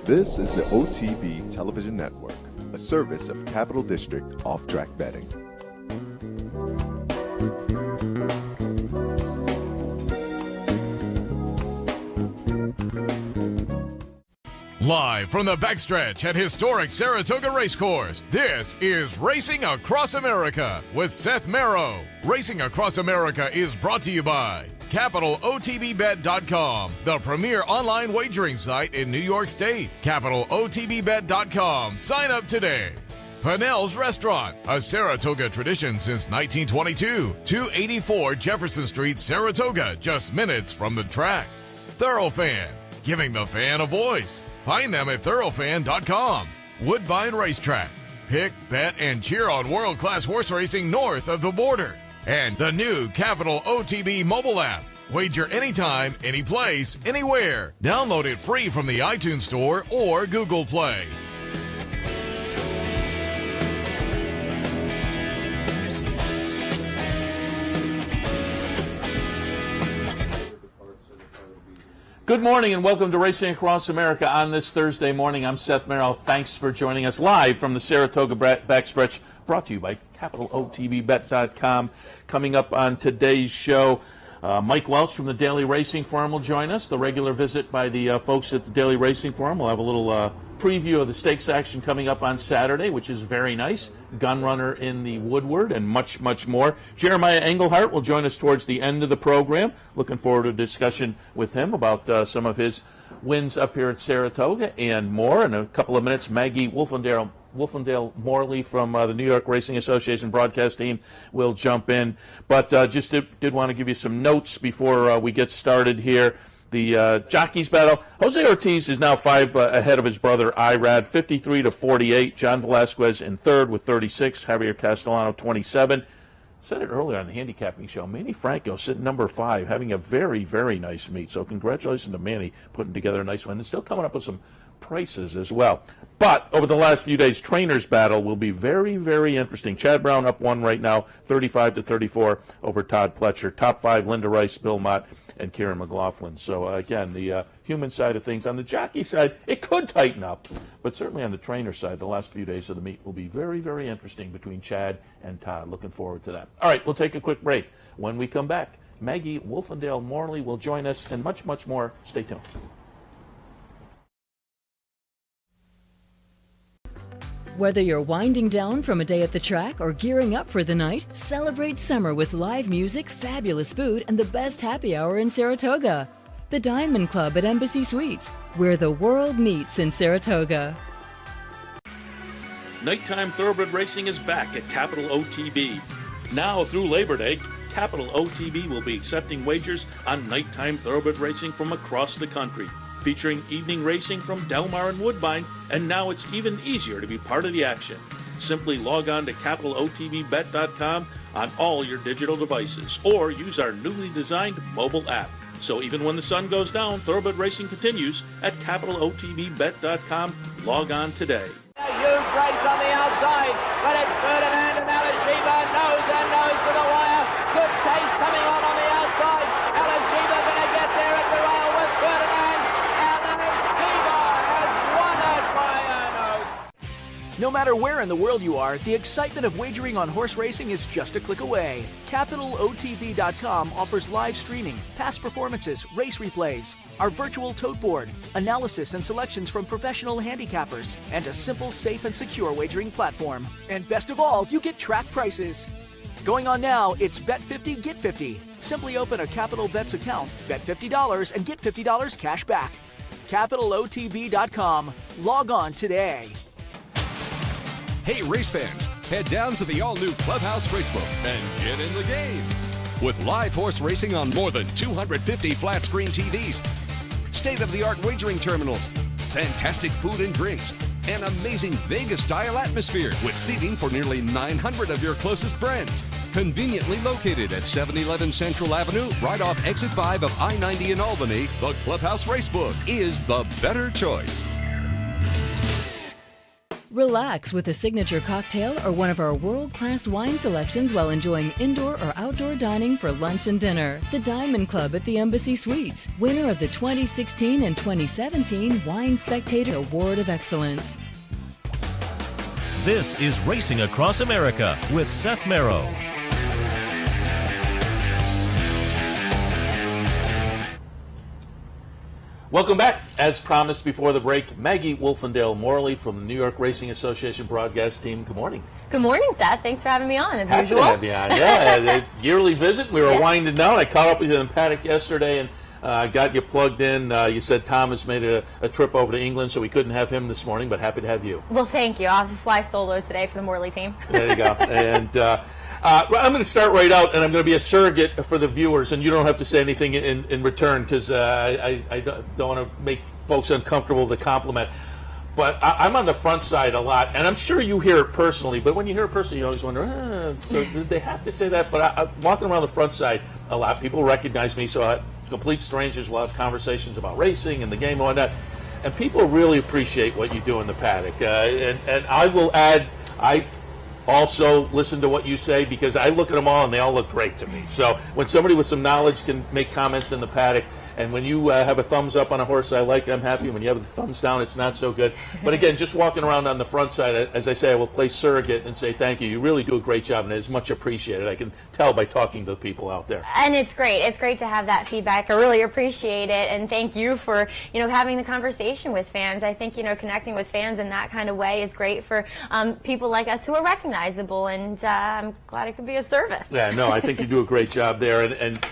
This is the OTB Television Network, a service of Capital District Off-Track Betting. Live from the backstretch at historic Saratoga Racecourse, this is Racing Across America with Seth Merrow. Racing Across America is brought to you by CapitalOTBBet.com, the premier online wagering site in New York State. CapitalOTBBet.com. Sign up today. Pannell's Restaurant, a Saratoga tradition since 1922. 284 Jefferson Street, Saratoga, just minutes from the track. Thoroughfan, giving the fan a voice. Find them at thoroughfan.com. Woodbine Racetrack. Pick, bet, and cheer on world-class horse racing north of the border. And the new Capital OTB mobile app. Wager anytime, any place, anywhere. Download it free from the iTunes Store or Google Play. Good morning and welcome to Racing Across America on this Thursday morning. I'm Seth Merrill. Thanks for joining us live from the Saratoga backstretch, brought to you by CapitalOTBBet.com. Coming up on today's show, Mike Welch from the Daily Racing Forum will join us. The regular visit by the folks at the Daily Racing Forum. We'll have a little preview of the stakes action coming up on Saturday, which is very nice. Gunrunner in the Woodward and much, much more. Jeremiah Engelhardt will join us towards the end of the program. Looking forward to a discussion with him about some of his wins up here at Saratoga and more. In a couple of minutes, Maggie Wolfendale Morley from the New York Racing Association broadcast team will jump in. But just did want to give you some notes before we get started here. The jockeys battle. Jose Ortiz is now 5 ahead of his brother Irad, 53-48. John Velasquez in third with 36. Javier Castellano 27. Said it earlier on the handicapping show. Manny Franco sitting number 5, having a very, very nice meet. So congratulations to Manny putting together a nice one and still coming up with some prices as well. But over the last few days, trainers battle will be very, very interesting. Chad Brown up 1 right now, 35-34 over Todd Pletcher. Top 5, Linda Rice, Bill Mott, and Kieran McLaughlin. So again, the human side of things. On the jockey side, it could tighten up, but certainly on the trainer side, the last few days of the meet will be very, very interesting between Chad and Todd. Looking forward to that. All right, we'll take a quick break. When we come back, Maggie Wolfendale Morley will join us, and much, much more. Stay tuned. Whether you're winding down from a day at the track or gearing up for the night, celebrate summer with live music, fabulous food, and the best happy hour in Saratoga. The Diamond Club at Embassy Suites, where the world meets in Saratoga. Nighttime thoroughbred racing is back at Capital OTB. Now through Labor Day, Capital OTB will be accepting wagers on nighttime thoroughbred racing from across the country, featuring evening racing from Del Mar and Woodbine, and now it's even easier to be part of the action. Simply log on to CapitalOTBBet.com on all your digital devices, or use our newly designed mobile app. So even when the sun goes down, thoroughbred racing continues at CapitalOTBBet.com. Log on today. A huge race on the outside, but it's Ferdinand and Alashiba nose and nose to the wire. Good chase coming on the outside. Alashiba going to get there at the rail with Ferdinand. Alashiba has won it by a nose. No matter where in the world you are, the excitement of wagering on horse racing is just a click away. CapitalOTB.com offers live streaming, past performances, race replays, our virtual tote board, analysis and selections from professional handicappers, and a simple, safe, and secure wagering platform. And best of all, you get track prices. Going on now, it's Bet 50, Get 50. Simply open a Capital Bets account, bet $50, and get $50 cash back. CapitalOTB.com. Log on today. Hey race fans, head down to the all-new Clubhouse Racebook and get in the game. With live horse racing on more than 250 flat-screen TVs, state-of-the-art wagering terminals, fantastic food and drinks, an amazing Vegas-style atmosphere with seating for nearly 900 of your closest friends. Conveniently located at 711 Central Avenue, right off Exit 5 of I-90 in Albany, the Clubhouse Racebook is the better choice. Relax with a signature cocktail or one of our world-class wine selections while enjoying indoor or outdoor dining for lunch and dinner. The Diamond Club at the Embassy Suites, winner of the 2016 and 2017 Wine Spectator Award of Excellence. This is Racing Across America with Seth Merrow. Welcome back. As promised before the break, Maggie Wolfendale Morley from the New York Racing Association broadcast team. Good morning. Good morning, Seth. Thanks for having me on, as Happy usual. to have you on. Yeah, the yearly visit. We were winding down. I caught up with you in paddock yesterday and got you plugged in. You said Thomas made a trip over to England, so we couldn't have him this morning, but happy to have you. Well, thank you. I'll have to fly solo today for the Morley team. There you go. And I'm going to start right out, and I'm going to be a surrogate for the viewers, and you don't have to say anything in return because I don't want to make folks uncomfortable with the compliment. But I'm on the front side a lot, and I'm sure you hear it personally, but when you hear it personally, you always wonder, so did they have to say that? But I'm walking around the front side a lot. People recognize me, so complete strangers will have conversations about racing and the game and whatnot. And people really appreciate what you do in the paddock. And I will add, I also listen to what you say because I look at them all and they all look great to me. So when somebody with some knowledge can make comments in the paddock, and when you have a thumbs up on a horse I like, I'm happy. When you have the thumbs down, it's not so good. But again, just walking around on the front side, as I say, I will play surrogate and say thank you. You really do a great job, and it's much appreciated. I can tell by talking to the people out there. And it's great. It's great to have that feedback. I really appreciate it, and thank you for having the conversation with fans. I think connecting with fans in that kind of way is great for people like us who are recognizable, and I'm glad it could be a service. Yeah, no, I think you do a great job there, and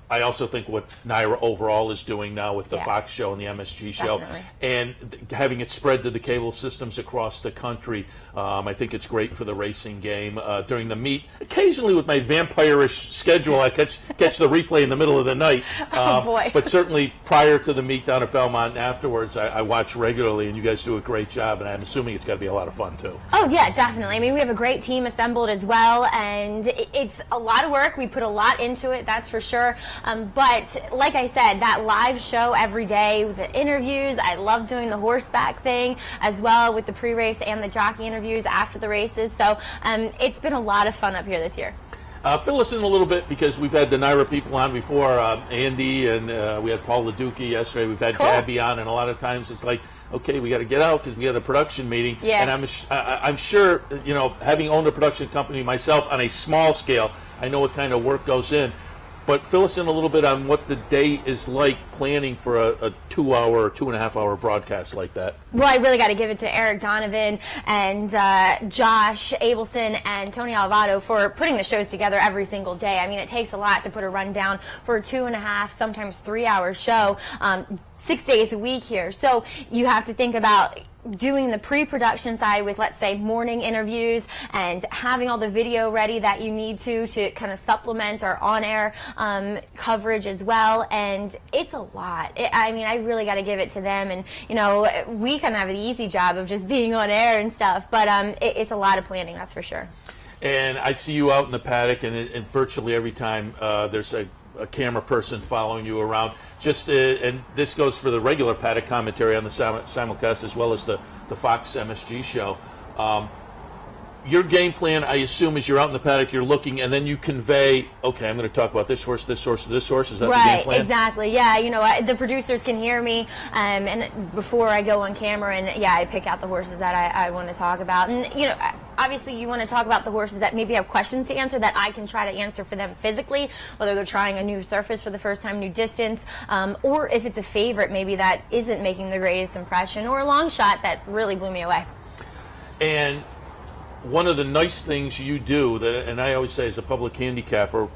I also think what Naira overall is doing now with the Fox show and the MSG show, and having it spread to the cable systems across the country, I think it's great for the racing game. During the meet, occasionally with my vampire-ish schedule, I catch the replay in the middle of the night. Oh, boy. But certainly prior to the meet down at Belmont and afterwards, I watch regularly, and you guys do a great job, and I'm assuming it's got to be a lot of fun, too. Oh, yeah, definitely. I mean, we have a great team assembled as well, and it's a lot of work. We put a lot into it, that's for sure. But like I said, that live show every day with the interviews, I love doing the horseback thing as well with the pre-race and the jockey interviews after the races. So it's been a lot of fun up here this year. Fill us in a little bit because we've had the Naira people on before, Andy, and we had Paul LaDuca yesterday. We've had Gabby on, and a lot of times it's like, okay, we got to get out because we had a production meeting. Yeah. And I'm sure, having owned a production company myself on a small scale, I know what kind of work goes in. But fill us in a little bit on what the day is like planning for a 2-hour or 2.5-hour broadcast like that. Well, I really got to give it to Eric Donovan and Josh Abelson and Tony Alvado for putting the shows together every single day. I mean, it takes a lot to put a rundown for a 2.5, sometimes 3-hour show, 6 days a week here. So you have to think about doing the pre-production side with, let's say, morning interviews and having all the video ready that you need to kind of supplement our on-air coverage as well. And it's a lot. I really got to give it to them. And, we kind of have the easy job of just being on air and stuff. But it's a lot of planning, that's for sure. And I see you out in the paddock, and virtually every time there's a camera person following you around. And this goes for the regular paddock commentary on the simulcast as well as the Fox MSG show. Your game plan, I assume, is you're out in the paddock, you're looking, and then you convey, okay, I'm going to talk about this horse, this horse, this horse. Is that the game plan? Right, exactly. Yeah, the producers can hear me, and before I go on camera, and I pick out the horses that I want to talk about. And, obviously you want to talk about the horses that maybe have questions to answer that I can try to answer for them physically, whether they're trying a new surface for the first time, new distance, or if it's a favorite maybe that isn't making the greatest impression, or a long shot that really blew me away. And one of the nice things you do, and I always say as a public handicapper,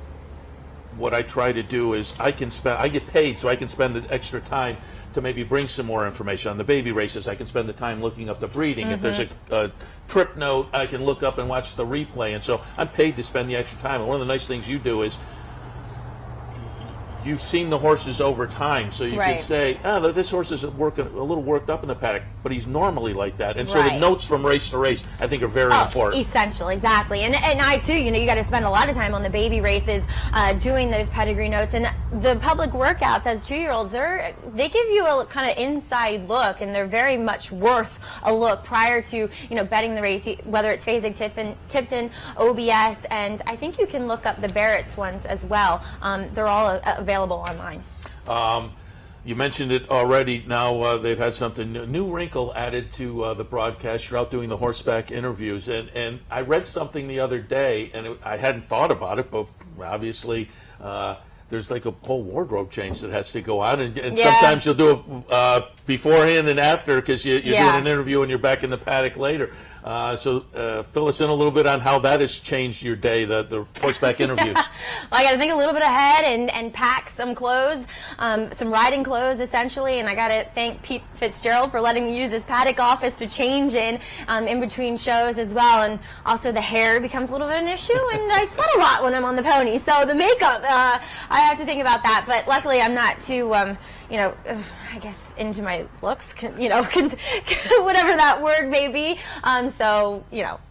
what I try to do is I get paid so I can spend the extra time to maybe bring some more information on the baby races. I can spend the time looking up the breeding. If there's a trip note, I can look up and watch the replay. And so I'm paid to spend the extra time. And one of the nice things you do is you've seen the horses over time, so you Right. can say, oh, this horse is working a little worked up in the paddock, but he's normally like that. And so the Right. notes from race to race, I think, are very important. Essential, exactly. And I too, you got to spend a lot of time on the baby races, doing those pedigree notes. And the public workouts as 2-year-olds, they give you a kind of inside look, and they're very much worth a look prior to betting the race, whether it's Phasig, Tipton, OBS, and I think you can look up the Barrett's ones as well. They're all available online. You mentioned it already. Now they've had something new wrinkle added to the broadcast. You're out doing the horseback interviews, and I read something the other day, and I hadn't thought about it, but obviously there's like a whole wardrobe change that has to go on, and sometimes you'll do it beforehand and after because you're doing an interview and you're back in the paddock later. So fill us in a little bit on how that has changed your day, the horseback interviews. Well, I got to think a little bit ahead and pack some clothes, some riding clothes essentially, and I got to thank Pete Fitzgerald for letting me use his paddock office to change in between shows as well. And also the hair becomes a little bit of an issue, and I sweat a lot when I'm on the pony, so the makeup, I have to think about that. But luckily I'm not too I guess into my looks, whatever that word may be. So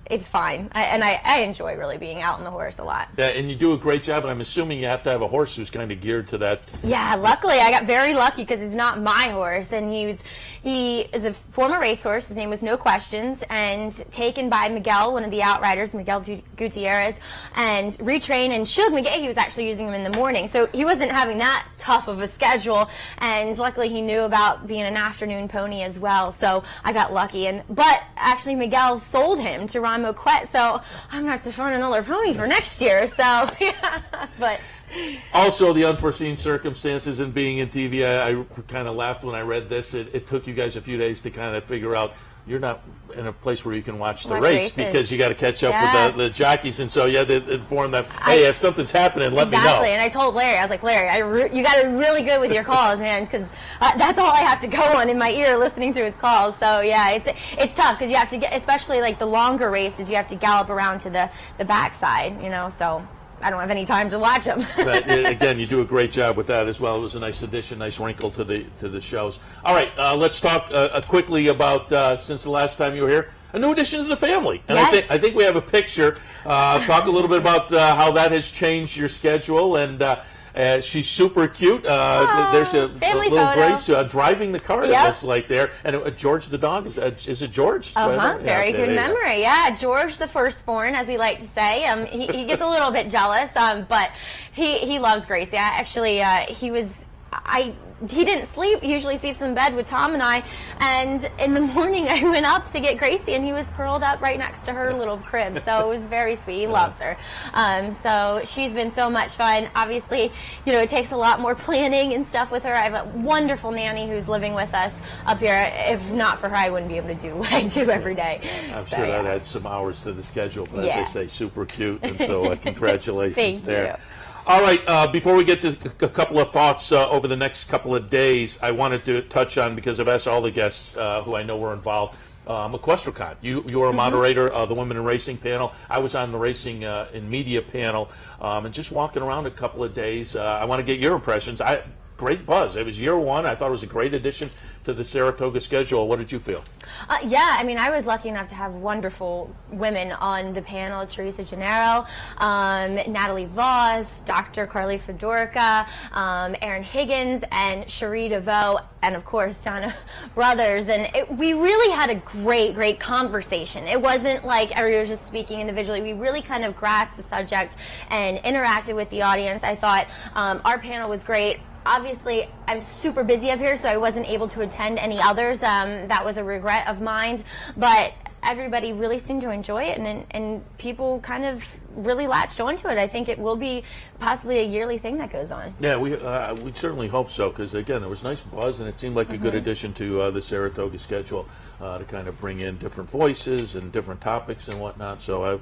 it's fine, and I enjoy really being out on the horse a lot. Yeah, and you do a great job, and I'm assuming you have to have a horse who's kind of geared to that. Yeah, luckily I got very lucky because he's not my horse, and he is a former racehorse. His name was No Questions, and taken by Miguel, one of the outriders, Miguel Gutierrez, and retrained. And Shug McGahee was actually using him in the morning, so he wasn't having that tough of a schedule. And luckily he knew about being an afternoon pony as well, so I got lucky. But actually Miguel sold him to Ron Moquette, so I'm going to have to find another pony for next year. So yeah, but. Also, the unforeseen circumstances in being in TV, I kind of laughed when I read this. It took you guys a few days to kind of figure out you're not in a place where you can watch the race because you got to catch up with the jockeys, and so you had to inform them, hey, if something's happening, let me know. Exactly, and I told Larry, I was like, Larry, you got to be really good with your calls, man, because that's all I have to go on in my ear listening to his calls. So yeah, it's tough because you have to get, especially like the longer races, you have to gallop around to the backside, so I don't have any time to watch them. But again, you do a great job with that as well. It was a nice addition, nice wrinkle to the shows. All right, let's talk quickly about since the last time you were here, a new addition to the family. And yes. I think we have a picture. Talk a little bit about how that has changed your schedule. And she's super cute. There's a little photo. Grace driving the car, Yep. it looks like there. And George the dog, is it George? Very good memory. Yeah, George the firstborn, as we like to say. He gets a little bit jealous, but he loves Gracie. Actually, he didn't sleep. He usually sleeps in bed with Tom and I. And in the morning, I went up to get Gracie, and he was curled up right next to her little crib. So it was very sweet. He loves her. So she's been so much fun. Obviously, it takes a lot more planning and stuff with her. I have a wonderful nanny who's living with us up here. If not for her, I wouldn't be able to do what I do every day. I'm sure that adds some hours to the schedule. But as I say, super cute. And so congratulations Thank there. you. All right, before we get to a couple of thoughts over the next couple of days, I wanted to touch on, because I've asked all the guests who I know were involved, EquestriCon. You were a moderator of the Women in Racing panel. I was on the Racing and Media panel, and just walking around a couple of days, I want to get your impressions. Great buzz. It was year one. I thought it was a great addition to the Saratoga schedule. What did you feel? I was lucky enough to have wonderful women on the panel. Teresa Gennaro, Natalie Voss, Dr. Carly Fedorka, Erin Higgins, and Cherie DeVoe, and of course Donna Brothers. And we really had a great conversation. It wasn't like everyone was just speaking individually. We really kind of grasped the subject and interacted with the audience. I thought our panel was great. Obviously, I'm super busy up here, so I wasn't able to attend any others. That was a regret of mine. But everybody really seemed to enjoy it, and people kind of really latched onto it. I think it will be possibly a yearly thing that goes on. Yeah, we certainly hope so, because, again, there was nice buzz, and it seemed like a good addition to the Saratoga schedule to kind of bring in different voices and different topics and whatnot. So,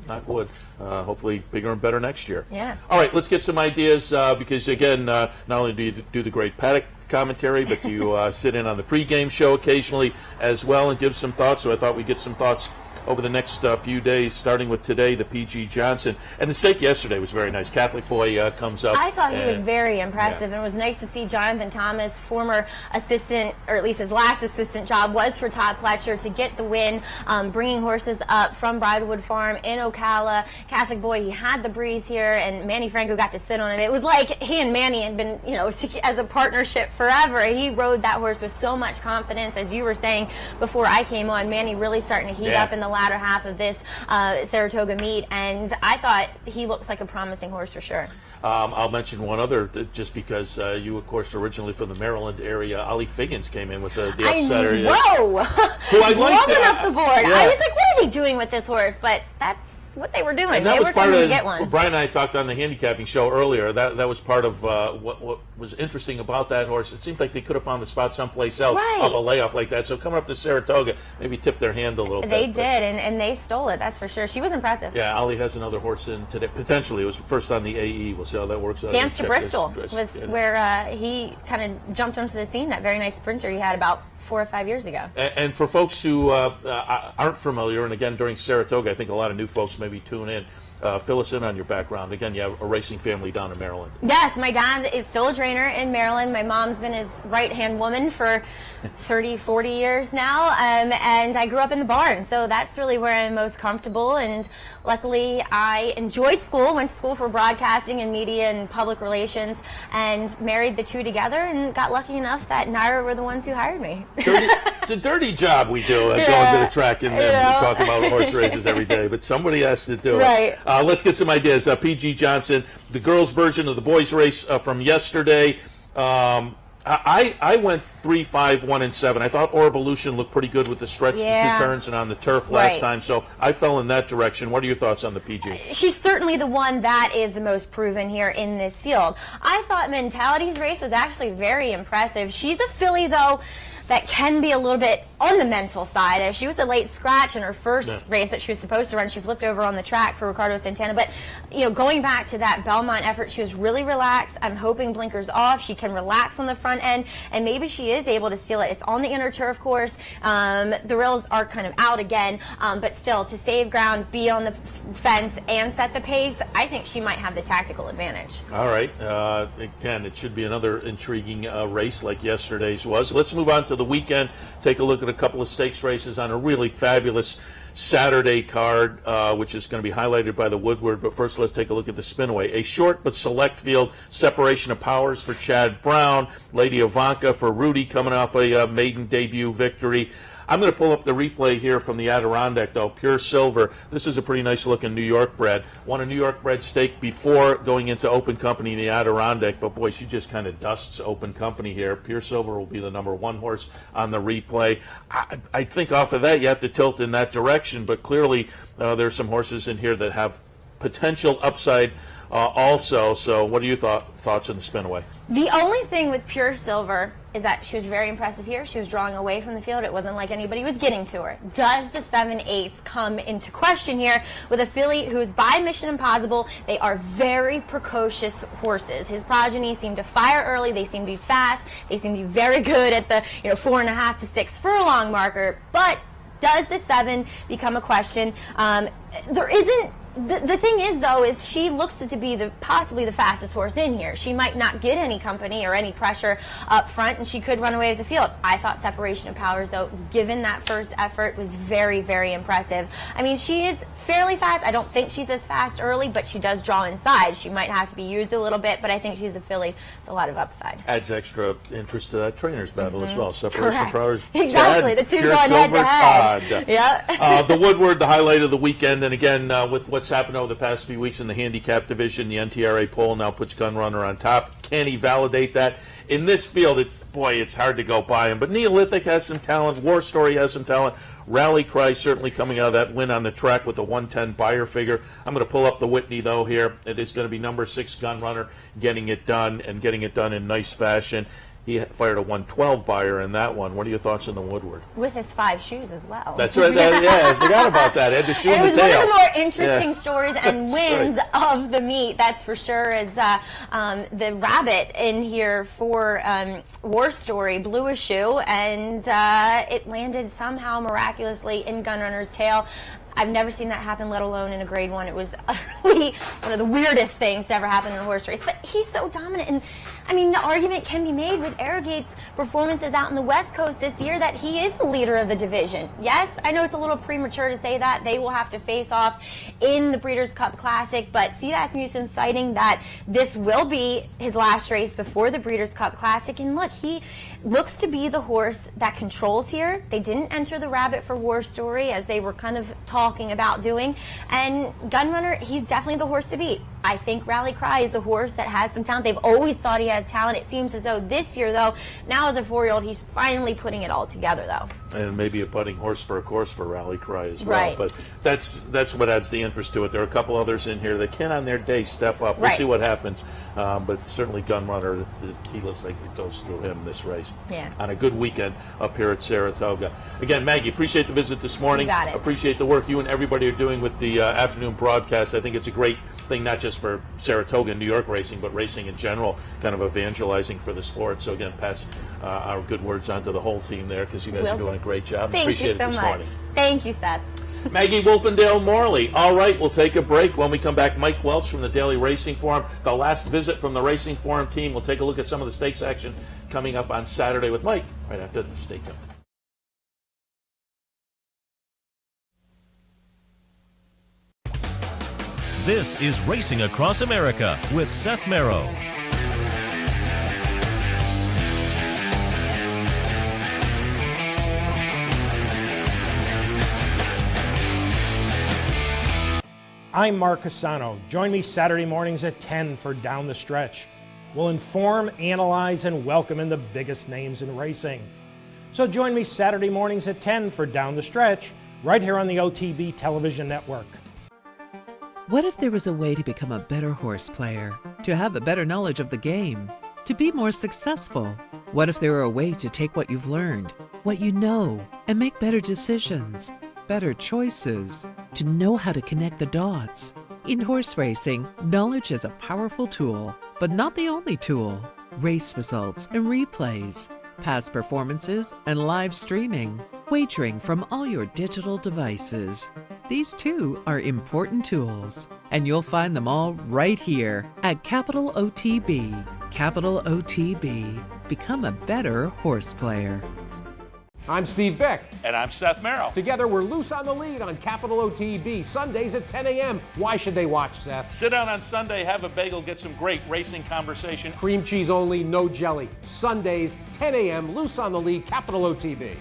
knock wood, hopefully bigger and better next year. Yeah. All right, let's get some ideas, because, again, not only do you do the great paddock commentary, but you sit in on the pregame show occasionally as well and give some thoughts. So I thought we'd get some thoughts over the next few days, starting with today, the P.G. Johnson. And the stake yesterday was very nice. Catholic boy comes up. I thought he was very impressive, and it was nice to see Jonathan Thomas, former assistant, or at least his last assistant job was for Todd Pletcher, to get the win, bringing horses up from Bridlewood Farm in Ocala. Catholic boy, he had the breeze here, and Manny Franco got to sit on it. It was like he and Manny had been, as a partnership forever. He rode that horse with so much confidence. As you were saying before I came on, Manny really starting to heat up in the latter half of this Saratoga meet, and I thought he looks like a promising horse for sure. I'll mention one other, just because you, of course, originally from the Maryland area. Ollie Figgins came in with the upsetter. Whoa! Who I liked up the board. Yeah. I was like, what are they doing with this horse? But that's what they were doing. They were going to get one. Brian and I talked on the handicapping show earlier. That was part of what was interesting about that horse. It seemed like they could have found a spot someplace else off a layoff like that. So coming up to Saratoga, maybe tip their hand a little bit. They did, and they stole it, that's for sure. She was impressive. Yeah, Ollie has another horse in today. Potentially. It was first on the AE. We'll see how that works out. Dance to Bristol was where he kind of jumped onto the scene, that very nice sprinter he had about 4 or 5 years ago. And for folks who aren't familiar, and again, during Saratoga, I think a lot of new folks maybe tune in. Fill us in on your background. Again, you have a racing family down in Maryland. Yes, my dad is still a trainer in Maryland. My mom's been his right-hand woman for 30, 40 years now, and I grew up in the barn, so that's really where I'm most comfortable. And luckily, I enjoyed school, went to school for broadcasting and media and public relations, and married the two together, and got lucky enough that Naira were the ones who hired me. It's a dirty job we do, going to the track and talk about horse races every day, but somebody has to do it. Let's get some ideas. P.G. Johnson, the girls' version of the boys' race from yesterday. I went 3, 5, 1, and 7. I thought Orvolution looked pretty good with the stretch, the 2 turns, and on the turf last time. So I fell in that direction. What are your thoughts on the PG? She's certainly the one that is the most proven here in this field. I thought Mentality's race was actually very impressive. She's a filly, though, that can be a little bit on the mental side. She was a late scratch in her first race that she was supposed to run. She flipped over on the track for Ricardo Santana. But, going back to that Belmont effort, she was really relaxed. I'm hoping blinkers off. She can relax on the front end, and maybe she is able to steal it. It's on the inner turf course. The rails are kind of out again, but still, to save ground, be on the fence, and set the pace, I think she might have the tactical advantage. All right. Again, it should be another intriguing race like yesterday's was. Let's move on to the weekend. Take a look at a couple of stakes races on a really fabulous Saturday card, which is going to be highlighted by the Woodward. But first, let's take a look at the Spinaway. A short but select field. Separation of Powers for Chad Brown. Lady Ivanka for Rudy, coming off a maiden debut victory. I'm going to pull up the replay here from the Adirondack, though. Pure Silver. This is a pretty nice-looking New York bred. Won a New York bred stake before going into Open Company in the Adirondack, but boy, she just kind of dusts Open Company here. Pure Silver will be the number 1 horse on the replay. I think off of that, you have to tilt in that direction, but clearly there's some horses in here that have potential upside also. So what are your thoughts on the Spinaway? The only thing with Pure Silver is that she was very impressive here. She was drawing away from the field. It wasn't like anybody was getting to her. Does the 7/8 come into question here with a filly who's by Mission Impossible? They are very precocious horses. His progeny seem to fire early. They seem to be fast. They seem to be very good at the 4.5 to 6 furlong marker. But does the 7 become a question? There isn't. The thing is, though, is she looks to be possibly the fastest horse in here. She might not get any company or any pressure up front, and she could run away with the field. I thought Separation of Powers, though, given that first effort, was very, very impressive. I mean, she is fairly fast. I don't think she's as fast early, but she does draw inside. She might have to be used a little bit, but I think she's a filly with a lot of upside. Adds extra interest to that trainer's battle as well. Separation of Powers. Exactly. Chad, the two Pure going Silver, head-to-head. Yeah. The Woodward, the highlight of the weekend, and again, with what's happened over the past few weeks in the handicap division, the NTRA poll now puts Gunrunner on top. Can he validate that? In this field, it's hard to go by him. But Neolithic has some talent. War Story has some talent. Rally Cry certainly coming out of that win on the track with the 110 buyer figure. I'm going to pull up the Whitney, though, here. It is going to be number 6 Gunrunner getting it done, and getting it done in nice fashion. He fired a 112 Beyer in that one. What are your thoughts on the Woodward? With his 5 shoes as well. That's right. Yeah, I forgot about that. Had the shoe It and was the tail. one of the more interesting stories and That's wins right. of the meet, that's for sure, is the rabbit in here for War Story blew a shoe, and it landed somehow miraculously in Gunrunner's tail. I've never seen that happen, let alone in a grade 1. It was utterly one of the weirdest things to ever happen in a horse race. But he's so dominant, and I mean, the argument can be made with Arrogate's performances out in the West Coast this year that he is the leader of the division. Yes, I know it's a little premature to say that. They will have to face off in the Breeders' Cup Classic, but Steve Asmussen citing that this will be his last race before the Breeders' Cup Classic. And look, he looks to be the horse that controls here. They didn't enter the rabbit for War Story, as they were kind of talking about doing. And Gunrunner, he's definitely the horse to beat. I think Rally Cry is a horse that has some talent. They've always thought he has talent. It seems as though this year, though, now as a 4-year-old, he's finally putting it all together, though. And maybe a budding horse for a course for Rally Cry as well. Right. But that's what adds the interest to it. There are a couple others in here that can, on their day, step up. We'll Right. see what happens. But certainly Gunrunner, he looks like it goes through him this race. Yeah. On a good weekend up here at Saratoga. Again, Maggie, appreciate the visit this morning. You got it. Appreciate the work you and everybody are doing with the afternoon broadcast. I think it's a great thing, not just for Saratoga and New York racing, but racing in general, kind of evangelizing for the sport. So again, pass our good words on to the whole team there, because you guys are doing a great job. Thank Appreciate you so it this much. morning. Thank you, Seth. Maggie Wolfendale Morley. All right, we'll take a break. When we come back, Mike Welch from the Daily Racing Forum. The last visit from the Racing Forum team. We'll take a look at some of the stakes action coming up on Saturday with Mike right after the stake up. This is Racing Across America with Seth Merrow. I'm Mark Cassano. Join me Saturday mornings at 10 for Down the Stretch. We'll inform, analyze, and welcome in the biggest names in racing. So join me Saturday mornings at 10 for Down the Stretch, right here on the OTB television network. What if there was a way to become a better horse player, to have a better knowledge of the game, to be more successful? What if there were a way to take what you've learned, what you know, and make better decisions, better choices, to know how to connect the dots? In horse racing, knowledge is a powerful tool, but not the only tool. Race results and replays, past performances and live streaming, wagering from all your digital devices. These too are important tools, and you'll find them all right here at Capital OTB. Capital OTB. Become a better horse player. I'm Steve Beck. And I'm Seth Merrill. Together, we're loose on the lead on Capital OTB, Sundays at 10 a.m. Why should they watch, Seth? Sit down on Sunday, have a bagel, get some great racing conversation. Cream cheese only, no jelly. Sundays, 10 a.m., loose on the lead, Capital OTB.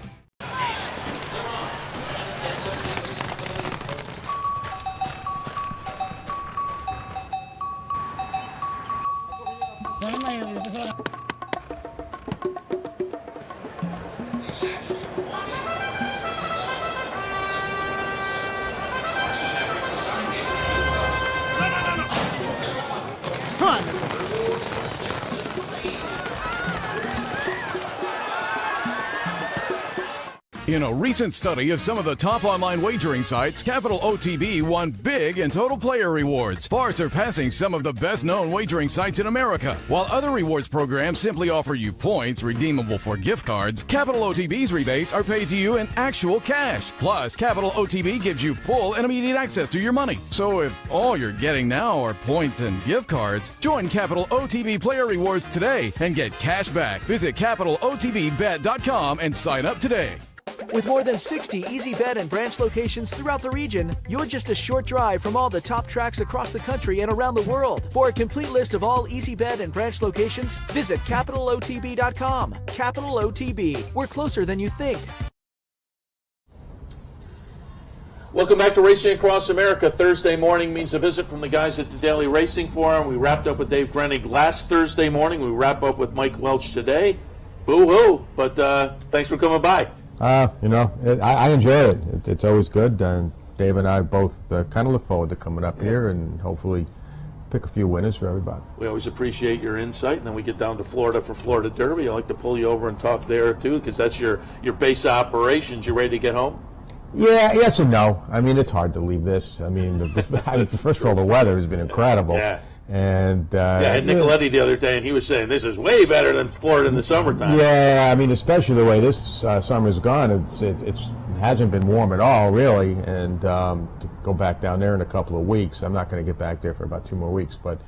In a recent study of some of the top online wagering sites, Capital OTB won big in total player rewards, far surpassing some of the best-known wagering sites in America. While other rewards programs simply offer you points redeemable for gift cards, Capital OTB's rebates are paid to you in actual cash. Plus, Capital OTB gives you full and immediate access to your money. So if all you're getting now are points and gift cards, join Capital OTB Player Rewards today and get cash back. Visit CapitalOTBBet.com and sign up today. With more than 60 Easy Bet and branch locations throughout the region, you're just a short drive from all the top tracks across the country and around the world. For a complete list of all Easy Bet and branch locations, visit CapitalOTB.com. Capital OTB. We're closer than you think. Welcome back to Racing Across America. Thursday morning means a visit from the guys at the Daily Racing Forum. We wrapped up with Dave Grenig last Thursday morning. We wrap up with Mike Welch today. Boo-hoo, but thanks for coming by. I enjoy it. It's always good. And Dave and I both kind of look forward to coming up here and hopefully pick a few winners for everybody. We always appreciate your insight, and then we get down to Florida for Florida Derby. I like to pull you over and talk there too, because that's your base of operations. You ready to get home? Yeah, yes and no. I mean, it's hard to leave this. I mean, first of all, the weather has been incredible. Yeah. And I had Nicoletti the other day, and he was saying this is way better than Florida in the summertime. Yeah, I mean, especially the way this summer's gone, it hasn't been warm at all, really. And to go back down there in a couple of weeks, I'm not going to get back there for about 2 more weeks, but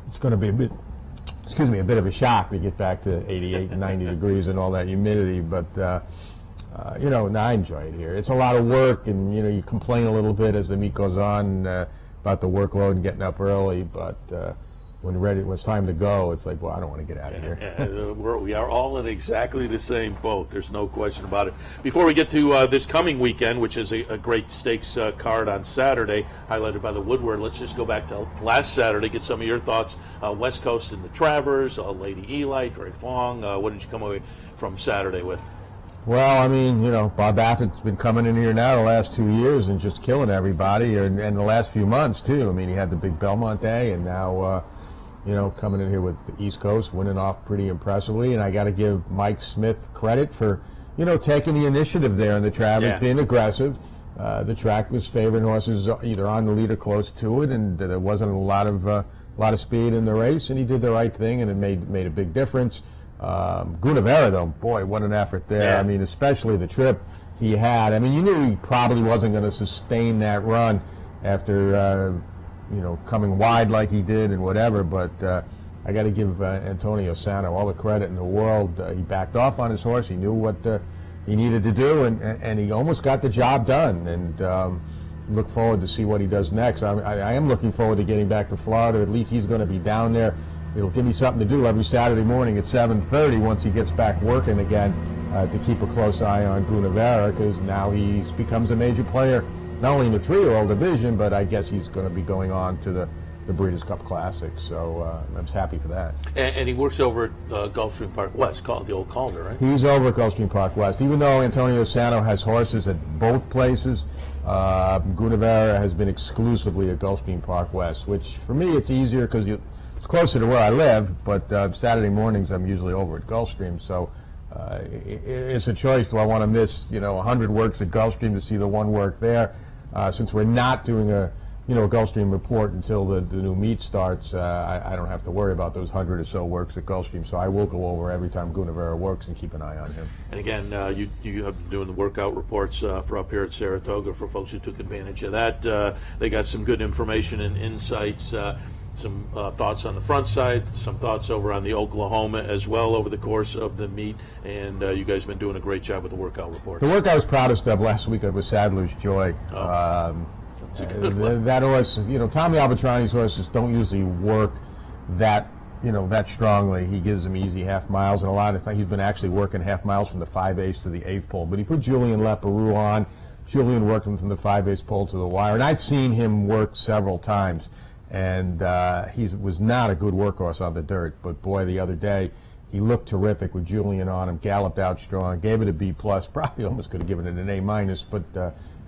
it's going to be a bit of a shock to get back to 88 and 90 degrees and all that humidity. But I enjoy it here. It's a lot of work, and you complain a little bit as the meet goes on about the workload and getting up early, but when it's time to go, it's like, well, I don't want to get out of here. We are all in exactly the same boat. There's no question about it. Before we get to this coming weekend, which is a great stakes card on Saturday, highlighted by the Woodward, let's just go back to last Saturday, get some of your thoughts. West Coast in the Travers, Lady Eli, Dre Fong. What did you come away from Saturday with? Well, I mean, Bob Affin's been coming in here now the last 2 years and just killing everybody, and the last few months, too. I mean, he had the big Belmont Day, and now, coming in here with the East Coast, winning off pretty impressively. And I got to give Mike Smith credit for, taking the initiative there in the Travers, being aggressive. The track was favoring horses either on the lead or close to it, and there wasn't a lot of speed in the race, and he did the right thing, and it made a big difference. Gunavera, though, boy, what an effort there. I mean, especially the trip he had. I mean, you knew he probably wasn't going to sustain that run after, coming wide like he did and whatever, but I got to give Antonio Sano all the credit in the world. He backed off on his horse. He knew what he needed to do, and he almost got the job done, and look forward to see what he does next. I am looking forward to getting back to Florida. At least he's going to be down there. It'll give me something to do every Saturday morning at 7:30 once he gets back working again, to keep a close eye on Gunavera, because now he becomes a major player, not only in the 3-year-old division, but I guess he's going to be going on to the Breeders' Cup Classic. So I'm happy for that. And he works over at Gulfstream Park West, called the old Calder, right? He's over at Gulfstream Park West. Even though Antonio Sano has horses at both places, Gunavera has been exclusively at Gulfstream Park West, which for me it's easier because it's closer to where I live, but Saturday mornings I'm usually over at Gulfstream, so it's a choice. Do I want to miss 100 works at Gulfstream to see the one work there? Since we're not doing a Gulfstream report until the new meet starts, I don't have to worry about those 100 or so works at Gulfstream, so I will go over every time Gunavera works and keep an eye on him. And again, you have been doing the workout reports for up here at Saratoga for folks who took advantage of that. They got some good information and insights. Some thoughts on the front side, some thoughts over on the Oklahoma as well over the course of the meet, and you guys have been doing a great job with the workout reports. The work I was proudest of last week was Sadler's Joy. That horse, Tommy Albatrani's horses don't usually work that strongly. He gives them easy half miles, and a lot of times he's been actually working half miles from the 5/8 to the 8th pole. But he put Julian Leperoux on. Julian worked him from the 5/8 pole to the wire, and I've seen him work several times. And he was not a good workhorse on the dirt, but boy, the other day he looked terrific with Julian on him, galloped out strong, gave it a B+, probably almost could have given it an A-, but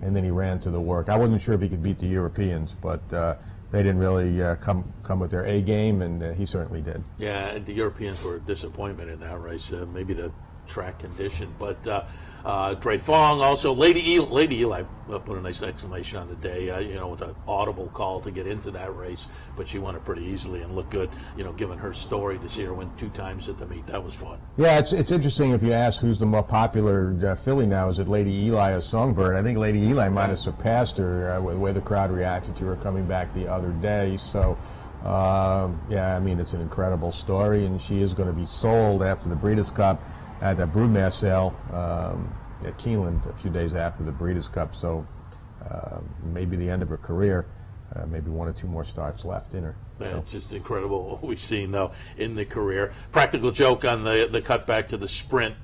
and then he ran to the work. I wasn't sure if he could beat the Europeans, but they didn't really come with their A game, and he certainly did. Yeah, the Europeans were a disappointment in that race. Maybe the track condition, but Dre Fong, also Lady Eli put a nice exclamation on the day, with an audible call to get into that race, but she won it pretty easily and looked good, given her story. To see her win 2 times at the meet, that was fun. Yeah, it's interesting if you ask who's the more popular filly now. Is it Lady Eli or Songbird? I think Lady Eli might have surpassed her with the way the crowd reacted to her coming back the other day. So I mean, it's an incredible story, and she is going to be sold after the Breeders' Cup at the Broodmare sale at Keeneland a few days after the Breeders' Cup, so maybe the end of her career, maybe 1 or 2 more starts left in her. Yeah, it's just incredible what we've seen, though, in the career. Practical Joke on the cutback to the sprint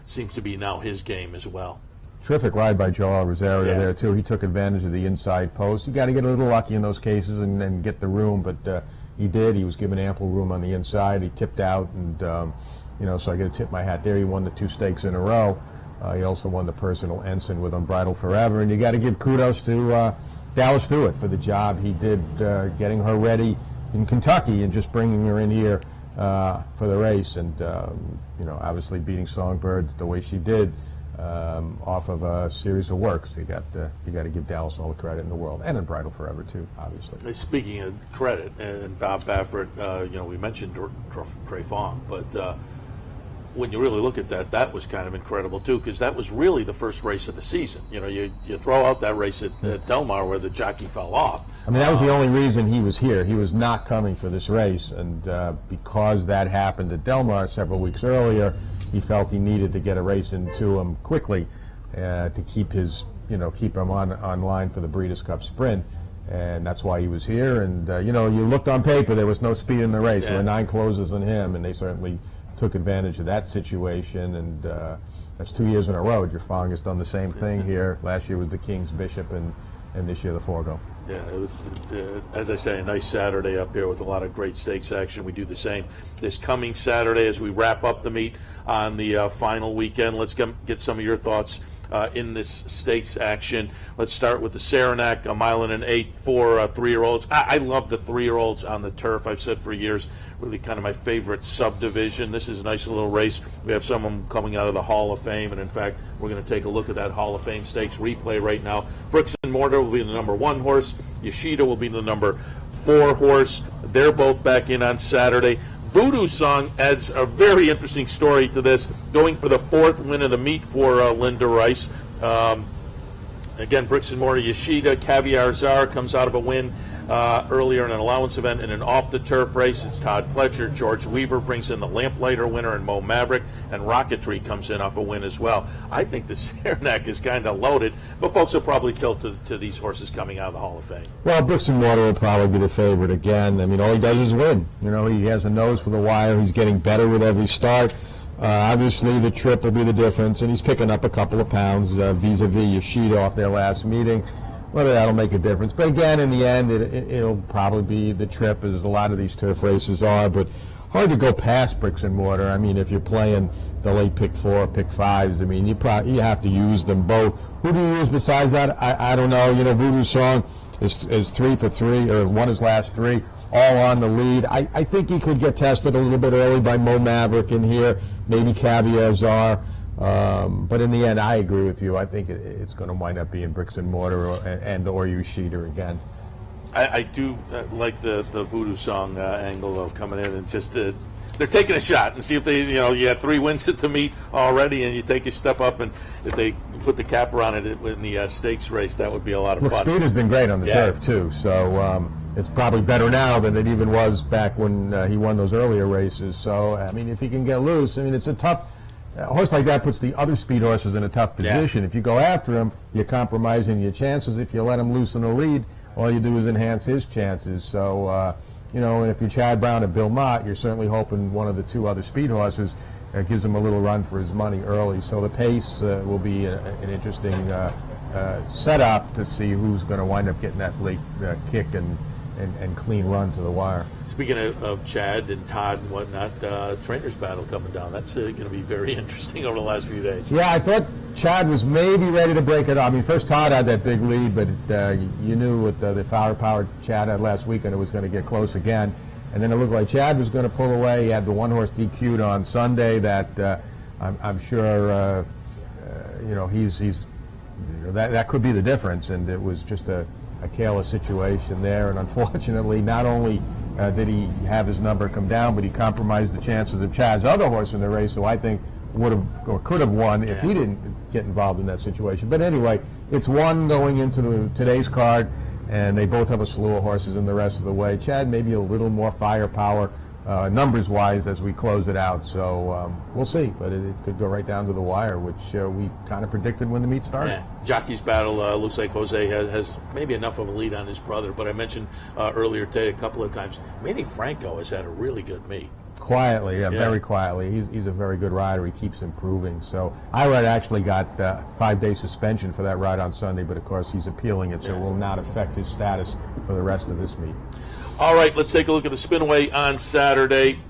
seems to be now his game as well. Terrific ride by Joel Rosario there, too. He took advantage of the inside post. You got to get a little lucky in those cases and get the room, but he did. He was given ample room on the inside. He tipped out, and so I got to tip my hat there. He won the 2 stakes in a row. He also won the Personal Ensign with Unbridled Forever. And you got to give kudos to Dallas Stewart for the job he did getting her ready in Kentucky and just bringing her in here for the race, and obviously beating Songbird the way she did off of a series of works. You got to give Dallas all the credit in the world, and in Bridal Forever too, obviously. Speaking of credit, and Bob Baffert, we mentioned Trey Fong, but when you really look at that, that was kind of incredible too, because that was really the first race of the season. You throw out that race at Del Mar where the jockey fell off. I mean, that was the only reason he was here. He was not coming for this race, and because that happened at Del Mar several weeks earlier, he felt he needed to get a race into him quickly to keep him on line for the Breeders' Cup Sprint, and that's why he was here. And you looked on paper, there was no speed in the race. There were 9 closers on him, and they certainly took advantage of that situation. And that's 2 years in a row. Jeff Fong has done the same thing here. Last year was the King's Bishop, and this year the Forgo. Yeah, it was, as I say, a nice Saturday up here with a lot of great stakes action. We do the same this coming Saturday as we wrap up the meet on the final weekend. Let's get some of your thoughts in this stakes action. Let's start with the Saranac, a 1 1/8 for 3-year-olds. I love the 3-year-olds on the turf. I've said for years, really kind of my favorite subdivision. This is a nice little race. We have someone coming out of the Hall of Fame, and in fact, we're going to take a look at that Hall of Fame stakes replay right now. Bricks and Mortar will be the number 1 horse. Yoshida will be the number 4 horse. They're both back in on Saturday. Voodoo Song adds a very interesting story to this, going for the 4th win of the meet for Linda Rice. Again, Bricks and Mortar, Yoshida. Caviar Czar comes out of a win earlier in an allowance event in an off-the-turf race. It's Todd Pletcher. George Weaver brings in the Lamplighter winner, and Mo Maverick, and Rocketry comes in off a win as well. I think the Saranac is kind of loaded, but folks will probably tilt to these horses coming out of the Hall of Fame. Well, Bricks and Mortar will probably be the favorite again. I mean, all he does is win. He has a nose for the wire. He's getting better with every start. Obviously, the trip will be the difference, and he's picking up a couple of pounds vis-a-vis Yoshida off their last meeting. Whether that'll make a difference. But again, in the end, it'll probably be the trip, as a lot of these turf races are. But hard to go past Bricks and Mortar. I mean, if you're playing the late pick 4, pick 5s, I mean, you have to use them both. Who do you use besides that? I don't know. Voodoo Song is 3 for 3, or won his last 3, all on the lead. I think he could get tested a little bit early by Mo Maverick in here, maybe Caviar Czar. But in the end, I agree with you. I think it's going to wind up being Bricks and Mortar or Yoshida again. I do like the Voodoo Song angle of coming in and just they're taking a shot and see if they, you had 3 wins at the meet already, and you take a step up, and if they put the capper on it in the stakes race, that would be a lot of fun. Speed has been great on the turf too, so it's probably better now than it even was back when he won those earlier races. So I mean, if he can get loose, I mean, it's a tough. A horse like that puts the other speed horses in a tough position. If you go after him, you're compromising your chances. If you let him loose in the lead, all you do is enhance his chances. So, and if you're Chad Brown and Bill Mott, you're certainly hoping one of the 2 other speed horses gives him a little run for his money early. So the pace will be an interesting setup to see who's going to wind up getting that late kick and clean run to the wire. Speaking of Chad and Todd and whatnot, trainers battle coming down. That's going to be very interesting over the last few days. Yeah, I thought Chad was maybe ready to break it up. I mean, first Todd had that big lead, but you knew with the firepower Chad had last weekend, it was going to get close again. And then it looked like Chad was going to pull away. He had the 1-horse DQ'd on Sunday that I'm sure he's that could be the difference. And it was just a careless situation there, and unfortunately, not only did he have his number come down, but he compromised the chances of Chad's other horse in the race, who I think would have or could have won if he didn't get involved in that situation. But anyway, it's one going into today's card, and they both have a slew of horses in the rest of the way. Chad maybe a little more firepower numbers-wise as we close it out. So we'll see, but it could go right down to the wire, which we kind of predicted when the meet started. Yeah. Jockey's battle looks like Jose has maybe enough of a lead on his brother, but I mentioned earlier today a couple of times, Manny Franco has had a really good meet. Quietly, very quietly. He's a very good rider. He keeps improving. So Irad actually got 5-day suspension for that ride on Sunday, but of course he's appealing it, so it will not affect his status for the rest of this meet. All right, let's take a look at the Spinway on Saturday.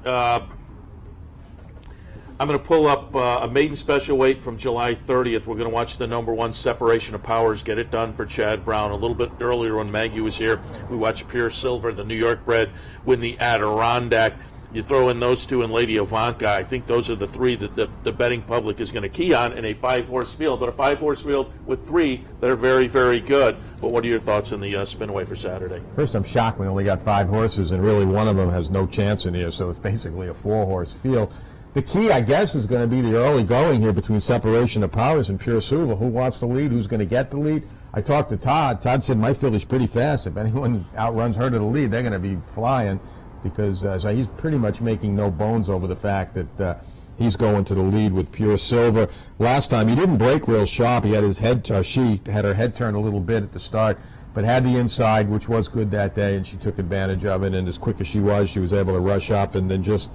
I'm going to pull up a maiden special weight from July 30th. We're going to watch the number 1 Separation of Powers get it done for Chad Brown. A little bit earlier when Maggie was here, we watched Pierre Silver, the New York bred, win the Adirondack. You throw in those two and Lady Ivanka. I think those are the 3 that the betting public is going to key on in a 5-horse field. But a 5-horse field with 3 that are very, very good. But what are your thoughts on the spinaway for Saturday? First, I'm shocked we only got 5 horses, and really one of them has no chance in here, so it's basically a 4-horse field. The key, I guess, is going to be the early going here between Separation of Powers and Pure Silver. Who wants the lead? Who's going to get the lead? I talked to Todd. Todd said my filly's pretty fast. If anyone outruns her to the lead, they're going to be flying, because so he's pretty much making no bones over the fact that he's going to the lead with Pure Silver. Last time he didn't break real sharp. He had his head. She had her head turned a little bit at the start, but had the inside, which was good that day, and she took advantage of it. And as quick as she was able to rush up and then just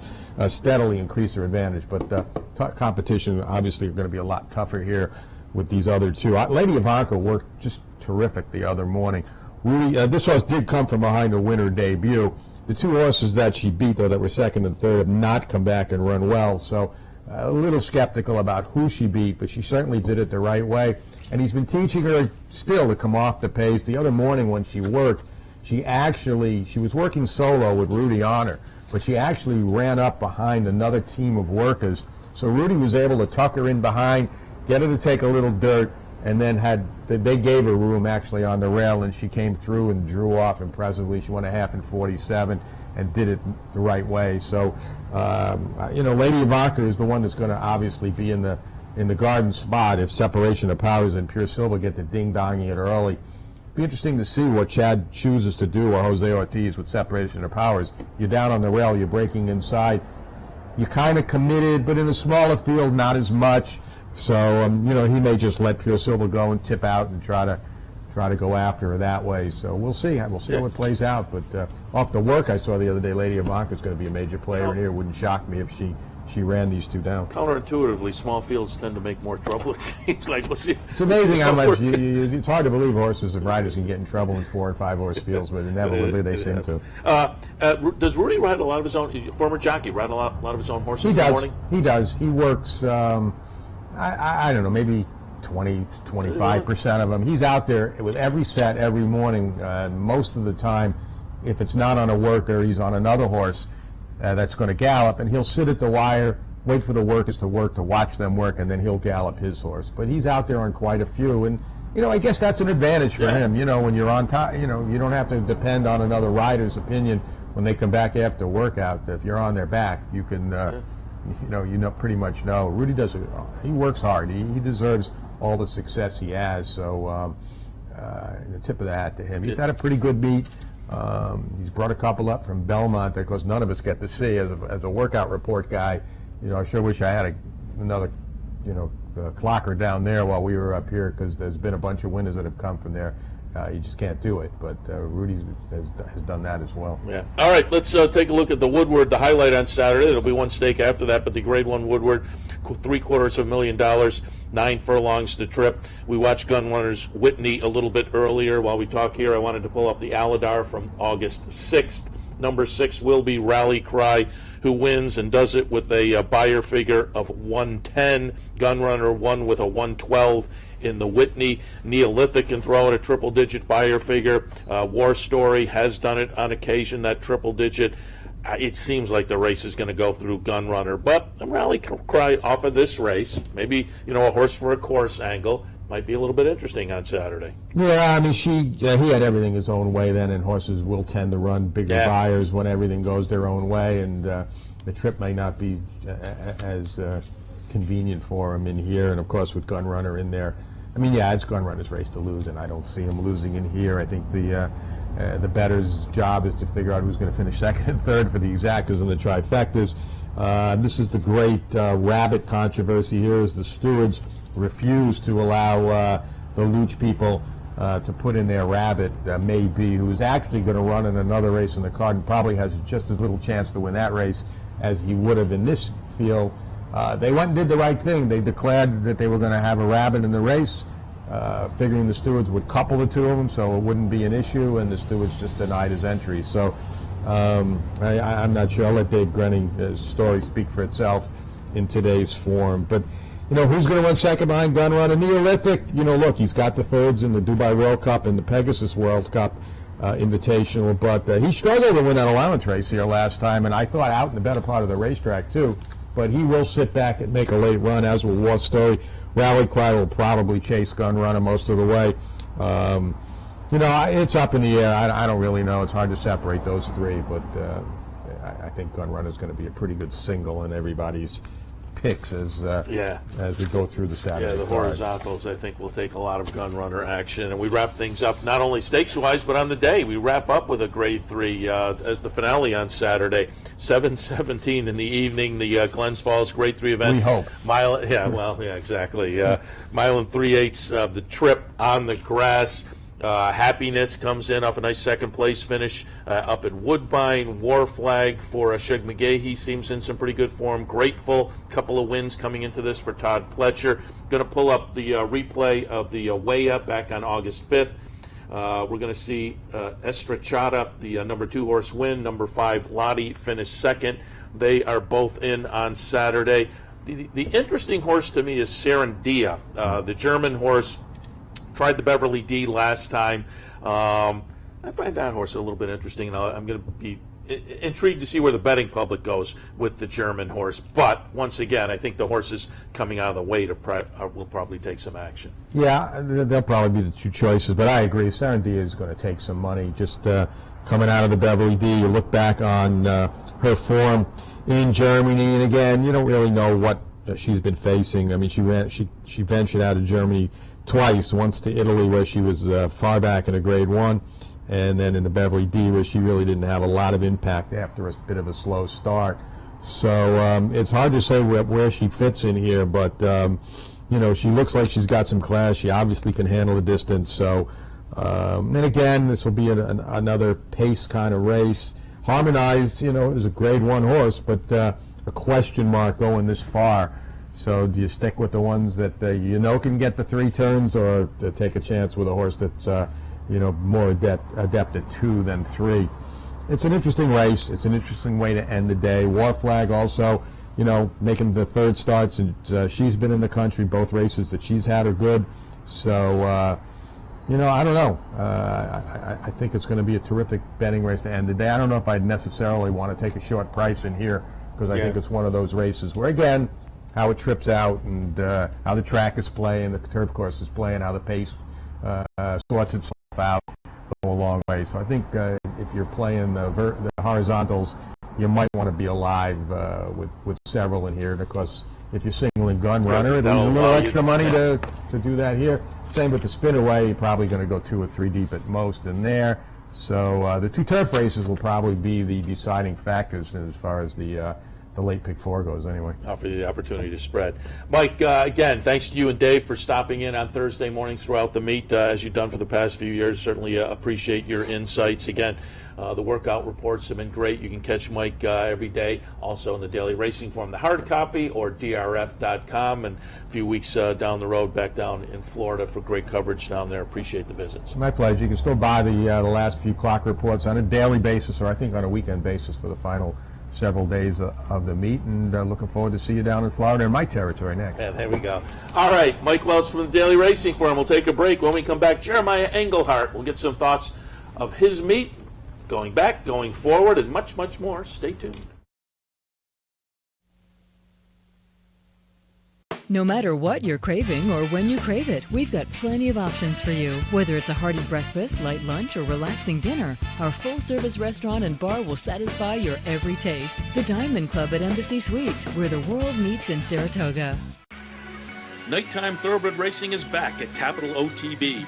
steadily increase her advantage. But competition obviously going to be a lot tougher here with these other 2. Lady Ivanka worked just terrific the other morning. Rudy, this horse did come from behind her winter debut. The 2 horses that she beat, though, that were 2nd and 3rd, have not come back and run well. So a little skeptical about who she beat, but she certainly did it the right way. And he's been teaching her still to come off the pace. The other morning when she worked, she was working solo with Rudy on her, but she actually ran up behind another team of workers. So Rudy was able to tuck her in behind, get her to take a little dirt, and then they gave her room actually on the rail, and she came through and drew off impressively. She went a half in 47 and did it the right way. So, Lady Ivanka is the one that's going to obviously be in the garden spot if Separation of Powers and Pure Silver get the ding-donging it early. Be interesting to see what Chad chooses to do, or Jose Ortiz, with Separation of Powers. You're down on the rail, you're breaking inside. You're kind of committed, but in a smaller field, not as much. So, he may just let Pure Silver go and tip out and try to go after her that way. So we'll see. We'll see how it plays out. But off the work I saw the other day, Lady Ivanka is going to be a major player in here. It wouldn't shock me if she ran these 2 down. Counterintuitively, small fields tend to make more trouble, it seems like. We'll see. It's amazing how much it's hard to believe horses and riders can get in trouble in 4- and 5-horse fields, but inevitably they seem to. Does Rudy ride a lot of his own, former jockey, ride a lot of his own horses in the morning? He does. He works, I don't know, maybe 20 to 25% of them. He's out there with every set every morning. Most of the time, if it's not on a worker, he's on another horse that's going to gallop, and he'll sit at the wire, wait for the workers to work, to watch them work, and then he'll gallop his horse. But he's out there on quite a few, and I guess that's an advantage for him. When you're on top, you don't have to depend on another rider's opinion when they come back after workout. If you're on their back, you can, pretty much know. Rudy does it. He works hard. He deserves all the success he has. So, the tip of the hat to him. He's had a pretty good meet. He's brought a couple up from Belmont that, of course, none of us get to see as a workout report guy. I sure wish I had another, clocker down there while we were up here, because there's been a bunch of winners that have come from there. You just can't do it, but Rudy has done that as well. Yeah. All right, let's take a look at the Woodward, the highlight on Saturday. There'll be one stake after that, but the Grade 1 Woodward, $750,000, 9 furlongs to trip. We watched Gunrunner's Whitney a little bit earlier. While we talk here, I wanted to pull up the Aladar from August 6th. Number 6 will be Rally Cry, who wins and does it with a buyer figure of 110. Gunrunner won with a 112 in the Whitney. Neolithic can throw in a triple-digit buyer figure. War Story has done it on occasion, that triple-digit. It seems like the race is going to go through Gunrunner, but Rally Cry off of this race, maybe a horse for a course angle, might be a little bit interesting on Saturday. Yeah, I mean, he had everything his own way then, and horses will tend to run bigger buyers when everything goes their own way, and the trip may not be as convenient for him in here. And of course, with Gunrunner in there, I mean, it's Gunrunner's race to lose, and I don't see him losing in here. I think the bettor's job is to figure out who's going to finish 2nd and 3rd for the exactas and the trifectas. This is the great rabbit controversy here, as the stewards refuse to allow the Luch people to put in their rabbit, Maybe, who is actually going to run in another race in the card and probably has just as little chance to win that race as he would have in this field. They went and did the right thing. They declared that they were going to have a rabbit in the race, figuring the stewards would couple the 2 of them so it wouldn't be an issue, and the stewards just denied his entry. So I'm not sure. I'll let Dave Grenning's story speak for itself. in today's form. But, who's going to run second behind Gun Runner? Neolithic, look, he's got the thirds in the Dubai World Cup and the Pegasus World Cup Invitational, but he struggled to win that allowance race here last time, and I thought out in the better part of the racetrack, too. But he will sit back and make a late run, as will War Story. Rally Cry will probably chase Gun Runner most of the way. It's up in the air. I don't really know. It's hard to separate those three, but I think Gun Runner is going to be a pretty good single in everybody's picks as we go through the Saturday. Yeah, the horizontals, I think, will take a lot of Gun Runner action. And we wrap things up not only stakes-wise, but on the day. We wrap up with a Grade 3 as the finale on Saturday. 7:17 in the evening, the Glens Falls Grade 3 event. We hope. Exactly. Mile and 3/8 of the trip on the grass. Happiness comes in off a nice second-place finish up at Woodbine. War Flag for Shug McGahee. He seems in some pretty good form. Grateful, couple of wins coming into this for Todd Pletcher. Going to pull up the replay of the Way Up back on August 5th. We're going to see Estrachada, the number 2 horse, win. Number 5, Lottie, finish second. They are both in on Saturday. The interesting horse to me is Serendia, the German horse. Tried the Beverly D last time. I find that horse a little bit interesting, and I'm going to be intrigued to see where the betting public goes with the German horse. But once again, I think the horses coming out of the way will probably take some action. Yeah, they'll probably be the two choices, but I agree. Serendia is going to take some money. Just coming out of the Beverly D, you look back on her form in Germany, and again, you don't really know what she's been facing. I mean, she ventured out of Germany twice, once to Italy where she was far back in a Grade 1, and then in the Beverly D where she really didn't have a lot of impact after a bit of a slow start. So it's hard to say where she fits in here, but she looks like she's got some class. She obviously can handle the distance. So and again, this will be another pace kind of race. Harmonized, is a Grade 1 horse, but a question mark going this far. So do you stick with the ones that can get the 3 turns, or to take a chance with a horse that's more adept at 2 than 3? It's an interesting race. It's an interesting way to end the day. War Flag also, making the 3rd starts, and she's been in the country. Both races that she's had are good. So I don't know. I think it's going to be a terrific betting race to end the day. I don't know if I'd necessarily want to take a short price in here, because I think it's one of those races where, again, how it trips out and how the track is playing, the turf course is playing, how the pace sorts itself out go a long way. So I think if you're playing the horizontals, you might want to be alive with several in here, because if you're singling Gun Runner, there's a little extra money to do that here. Same with the Spinaway, you're probably going to go 2 or 3 deep at most in there. So the 2 turf races will probably be the deciding factors as far as the late pick 4 goes anyway. Offer you the opportunity to spread. Mike, again, thanks to you and Dave for stopping in on Thursday mornings throughout the meet, as you've done for the past few years. Certainly appreciate your insights. Again, the workout reports have been great. You can catch Mike every day, also in the Daily Racing Form, the hard copy, or drf.com, and a few weeks down the road back down in Florida for great coverage down there. Appreciate the visits. My pleasure. You can still buy the last few clock reports on a daily basis, or I think on a weekend basis for the final several days of the meet, and looking forward to see you down in Florida in my territory next. Yeah, there we go. All right, Mike Welch from the Daily Racing Forum. We'll take a break. When we come back, Jeremiah Engelhardt will get some thoughts of his meet, going back, going forward, and much, much more. Stay tuned. No matter what you're craving or when you crave it, we've got plenty of options for you. Whether it's a hearty breakfast, light lunch, or relaxing dinner, our full-service restaurant and bar will satisfy your every taste. The Diamond Club at Embassy Suites, where the world meets in Saratoga. Nighttime thoroughbred racing is back at Capital OTB.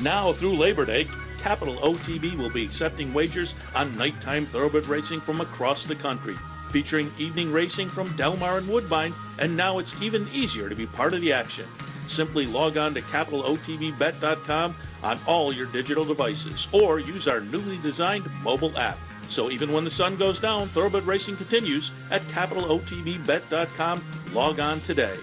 Now through Labor Day, Capital OTB will be accepting wagers on nighttime thoroughbred racing from across the country, featuring evening racing from Del Mar and Woodbine, and now it's even easier to be part of the action. Simply log on to capitalotbbet.com on all your digital devices, or use our newly designed mobile app. So even when the sun goes down, thoroughbred racing continues at capitalotbbet.com. Log on today.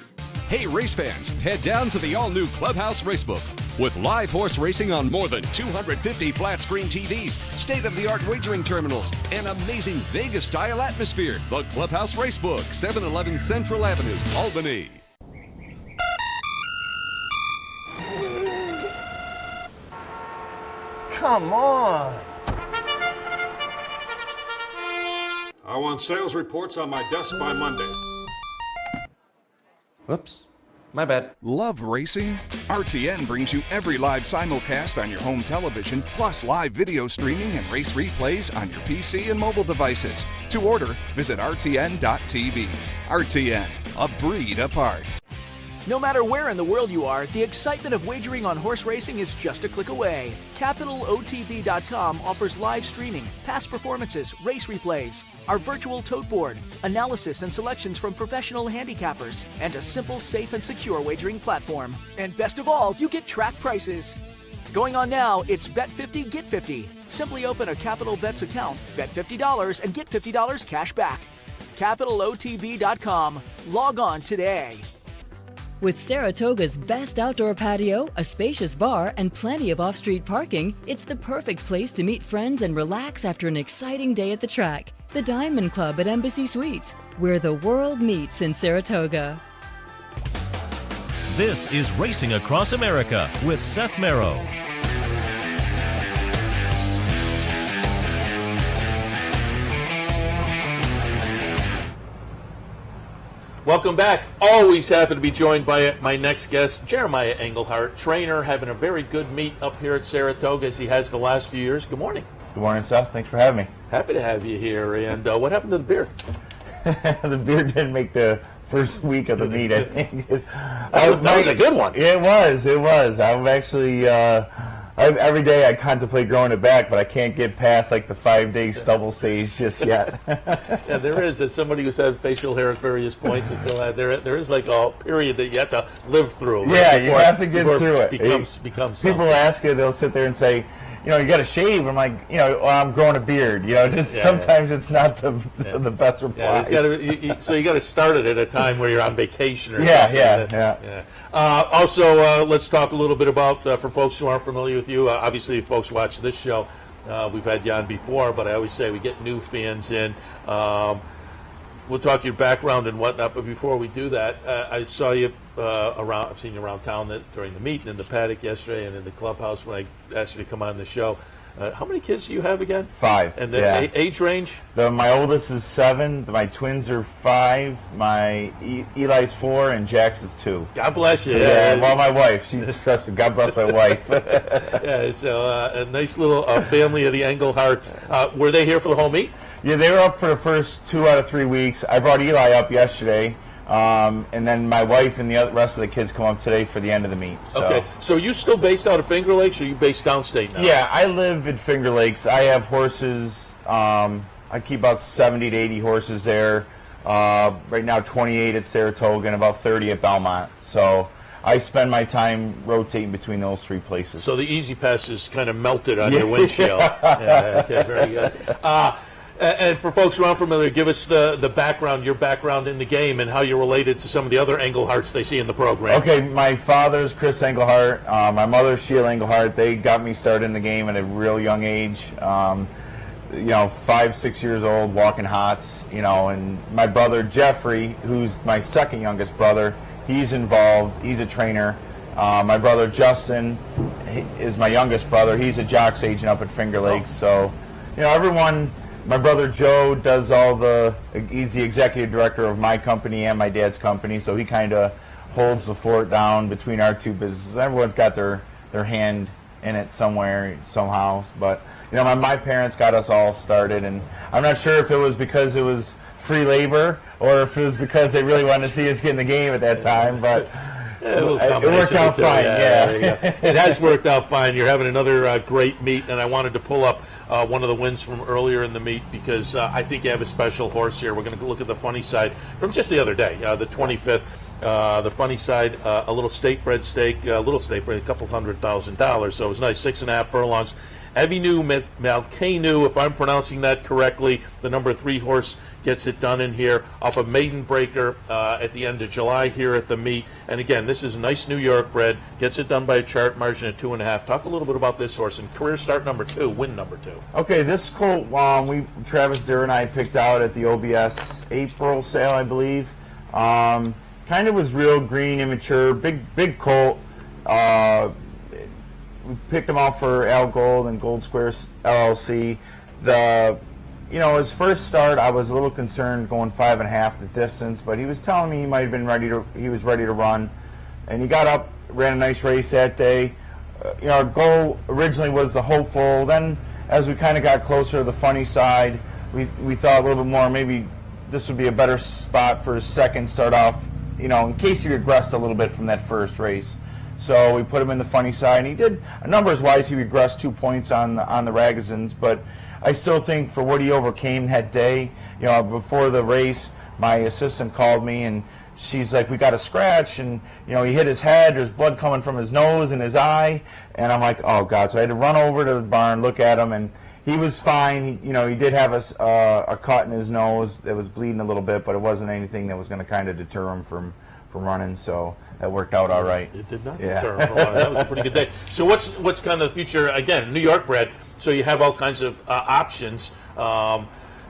Hey, race fans, head down to the all-new Clubhouse Racebook. With live horse racing on more than 250 flat screen TVs, state-of-the-art wagering terminals, and amazing Vegas-style atmosphere. The Clubhouse Racebook, 711 Central Avenue, Albany. Come on. I want sales reports on my desk by Monday. Whoops. My bad. Love racing? RTN brings you every live simulcast on your home television, plus live video streaming and race replays on your PC and mobile devices. To order, visit rtn.tv. RTN, a breed apart. No matter where in the world you are, the excitement of wagering on horse racing is just a click away. CapitalOTB.com offers live streaming, past performances, race replays, our virtual tote board, analysis and selections from professional handicappers, and a simple, safe, and secure wagering platform. And best of all, you get track prices. Going on now, it's Bet 50, Get 50. Simply open a Capital Bets account, bet $50, and get $50 cash back. CapitalOTB.com. Log on today. With Saratoga's best outdoor patio, a spacious bar, and plenty of off-street parking, it's the perfect place to meet friends and relax after an exciting day at the track. The Diamond Club at Embassy Suites, where the world meets in Saratoga. This is Racing Across America with Seth Merrow. Welcome back. Always happy to be joined by my next guest, Jeremiah Engelhardt, trainer, having a very good meet up here at Saratoga as he has the last few years. Good morning. Good morning, Seth. Thanks for having me. Happy to have you here. And what happened to the beard? The beard didn't make the first week of the meet, I think. That was a good one. It was. I'm actually... every day I contemplate growing it back, but I can't get past like the 5-day stubble stage just yet. Yeah, there is. As somebody who's had facial hair at various points, and still there is like a period that you have to live through. Right? Yeah, you have to get through it. Becomes People something. ask you, they'll sit there and say, you got to shave. I'm like, well, I'm growing a beard. Sometimes it's not the best reply. Yeah, so you got to start it at a time where you're on vacation or something. Yeah. Also, let's talk a little bit about, for folks who aren't familiar with you, obviously if folks watch this show, we've had you on before, but I always say we get new fans in. We'll talk your background and whatnot, but before we do that, I saw you around. I've seen you around town during the meet and in the paddock yesterday and in the clubhouse when I asked you to come on the show. How many kids do you have again? 5. And the age range? My oldest is 7. My twins are 5. My Eli's 4, and Jax is 2. God bless you. So, well, my wife. Trust me. God bless my wife. It's a nice little family of the Engelhardts. Were they here for the whole meet? Yeah, they were up for the first 2 out of 3 weeks. I brought Eli up yesterday. And then my wife and the rest of the kids come up today for the end of the meet. So. Okay, so are you still based out of Finger Lakes, or are you based downstate now? Yeah, I live in Finger Lakes. I have horses. I keep about 70 to 80 horses there. Right now, 28 at Saratoga and about 30 at Belmont. So I spend my time rotating between those 3 places. So the Easy Pass is kind of melted on your windshield. Okay, very good. And for folks who aren't familiar, give us the background, your background in the game, and how you're related to some of the other Engelhardts they see in the program. Okay, my father's Chris Engelhardt. My mother's Sheila Engelhardt. They got me started in the game at a real young age. 5, 6 years old, walking hots. And my brother Jeffrey, who's my second youngest brother, he's involved. He's a trainer. My brother Justin is my youngest brother. He's a jocks agent up at Finger Lakes. So, everyone. My brother Joe does he's the executive director of my company and my dad's company, so he kind of holds the fort down between our 2 businesses. Everyone's got their hand in it somewhere, somehow. But, my parents got us all started, and I'm not sure if it was because it was free labor or if it was because they really wanted to see us get in the game at that time, but... It worked out fine, It has worked out fine. You're having another great meet, and I wanted to pull up one of the wins from earlier in the meet because I think you have a special horse here. We're going to look at the funny side from just the other day, the 25th. The funny side, a little state bred stake, a couple $100,000. So it was nice, 6.5 furlongs. Avinu Malkeinu, if I'm pronouncing that correctly, the number 3 horse gets it done in here off of Maiden Breaker at the end of July here at the meet. And again, this is a nice New York bred, gets it done by a chart margin at 2.5. Talk a little bit about this horse and career start number 2, win number 2. Okay, this colt, Travis Durr and I picked out at the OBS April sale, I believe. Kind of was real green, immature, big colt. We picked him off for Al Gold and Gold Squares LLC. His first start, I was a little concerned going 5.5 the distance, but he was telling me he might have been he was ready to run, and he got up, ran a nice race that day. Our goal originally was the hopeful. Then, as we kind of got closer to the funny side, we thought a little bit more. Maybe this would be a better spot for his second start off. In case he regressed a little bit from that first race. So we put him in the funny side, and he did, numbers-wise, he regressed 2 points on the Ragazins, but I still think for what he overcame that day, before the race, my assistant called me, and she's like, we got a scratch, and, he hit his head, there's blood coming from his nose and his eye, and I'm like, oh, God. So I had to run over to the barn, look at him, and he was fine. He did have a cut in his nose that was bleeding a little bit, but it wasn't anything that was going to kind of deter him from running, so that worked out all right. It did not deter him from running. That was a pretty good day. So what's kind of the future? Again, New York bred, so you have all kinds of options.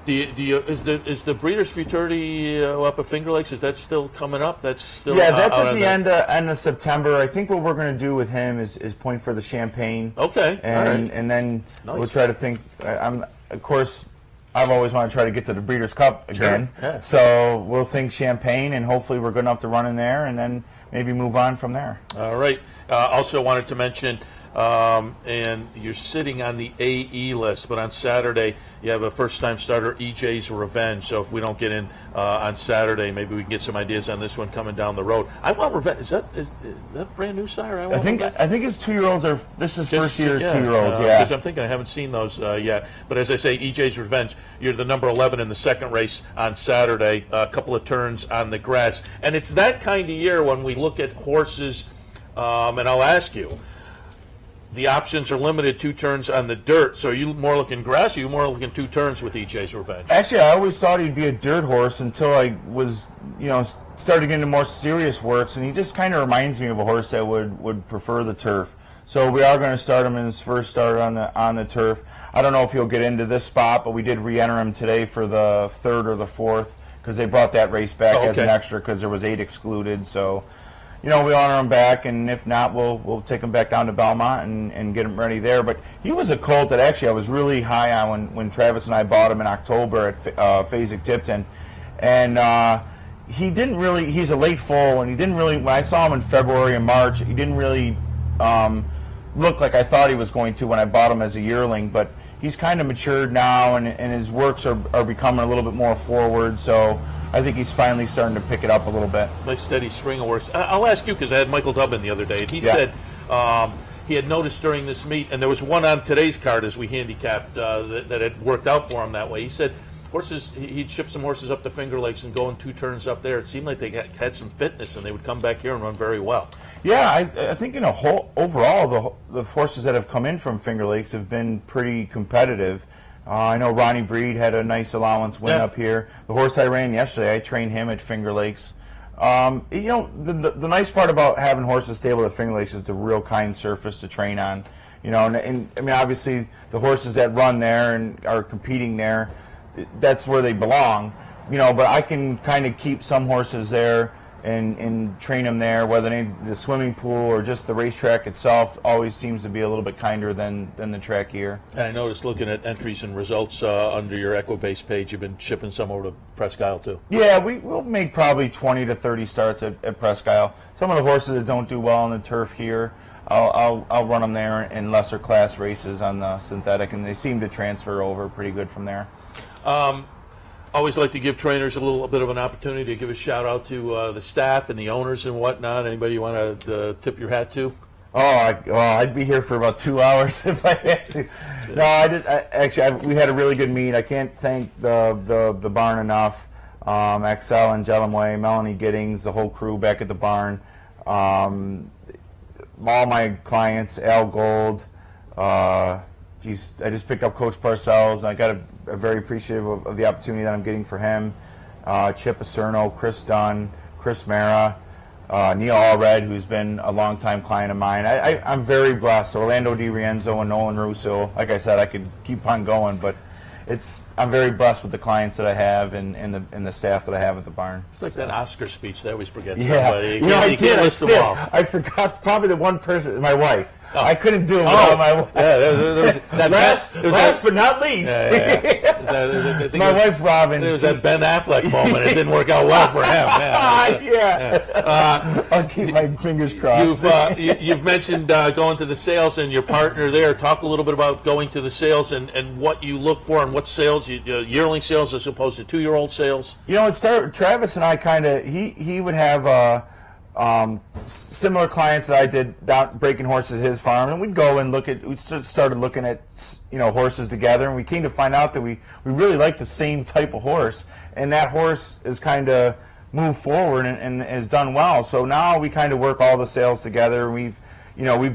Is the Breeders' Futurity up at Finger Lakes? Is that still coming up? That's still that's at the end of September. I think what we're going to do with him is point for the Champagne. Okay, and then we'll try to think. Of course, I've always wanted to try to get to the Breeders' Cup again. Sure. Yeah. So we'll think Champagne, and hopefully we're good enough to run in there, and then maybe move on from there. All right. Also wanted to mention, and you're sitting on the AE list, but on Saturday you have a first-time starter, EJ's Revenge. So if we don't get in on Saturday, maybe we can get some ideas on this one coming down the road. I Want Revenge. Is that brand new, sire? I think his 2-year-olds are. This is first year 2-year-olds. Because I'm thinking I haven't seen those yet. But as I say, EJ's Revenge. You're the number 11 in the second race on Saturday. A couple of turns on the grass, and it's that kind of year when we look at horses. And I'll ask you. The options are limited, 2 turns on the dirt. So are you more looking grass, or are you more looking 2 turns with EJ's Revenge? Actually, I always thought he'd be a dirt horse until I was, started getting into more serious works, and he just kind of reminds me of a horse that would prefer the turf. So we are going to start him in his first start on the turf. I don't know if he'll get into this spot, but we did re-enter him today for the 3rd or the 4th because they brought that race back as an extra because there was 8 excluded. So. We honor him back, and if not, we'll take him back down to Belmont and get him ready there. But he was a colt that actually I was really high on when Travis and I bought him in October at Fasig-Tipton. And he didn't really, he's a late foal, and he didn't really, when I saw him in February and March, he didn't really look like I thought he was going to when I bought him as a yearling. But he's kind of matured now, and his works are becoming a little bit more forward. So I think he's finally starting to pick it up a little bit. Nice steady string of works. I'll ask you, because I had Michael Dubbin the other day, and he said he had noticed during this meet, and there was one on today's card as we handicapped that had worked out for him that way. He said horses, he'd ship some horses up to Finger Lakes and go in 2 turns up there. It seemed like they had some fitness, and they would come back here and run very well. Yeah, I think overall the horses that have come in from Finger Lakes have been pretty competitive. I know Ronnie Breed had a nice allowance win up here. The horse I ran yesterday, I trained him at Finger Lakes. The nice part about having horses stable at Finger Lakes is it's a real kind surface to train on. And I mean, obviously the horses that run there and are competing there, that's where they belong. But I can kind of keep some horses there and train them there, whether the swimming pool or just the racetrack itself always seems to be a little bit kinder than the track here. And I noticed looking at entries and results under your Equibase page, you've been shipping some over to Presque Isle too. Yeah, we'll make probably 20 to 30 starts at Presque Isle. Some of the horses that don't do well on the turf here, I'll run them there in lesser class races on the synthetic, and they seem to transfer over pretty good from there. Always like to give trainers a little bit of an opportunity to give a shout out to the staff and the owners and whatnot. Anybody you want to tip your hat to? I'd be here for about 2 hours if I had to. No, we had a really good meet. I can't thank the barn enough. Axel and Jelamway, Melanie Giddings, the whole crew back at the barn. All my clients, Al Gold, I just picked up Coach Parcells, and I got a very appreciative of the opportunity that I'm getting for him. Chip Acerno, Chris Dunn, Chris Mara, Neil Allred, who's been a longtime client of mine. I'm very blessed. Orlando DiRienzo and Nolan Russo. Like I said, I could keep on going, but I'm very blessed with the clients that I have and the staff that I have at the barn. It's like that Oscar speech. They always forget yeah. somebody. I did. I forgot probably the one person, my wife. Oh. I couldn't do it without my wife. Yeah, last but not least. My wife, Robin. There was that Ben Affleck moment. It didn't work out well for him. Yeah. I'll keep my fingers crossed. You've mentioned going to the sales and your partner there. Talk a little bit about going to the sales and what you look for and what sales, yearling sales as opposed to 2-year-old sales. It started, Travis and I kind of, he would have similar clients that I did down breaking horses at his farm, and we'd go and we started looking at horses together, and we came to find out that we really like the same type of horse, and that horse is kind of moved forward and has done well. So now we kind of work all the sales together. We've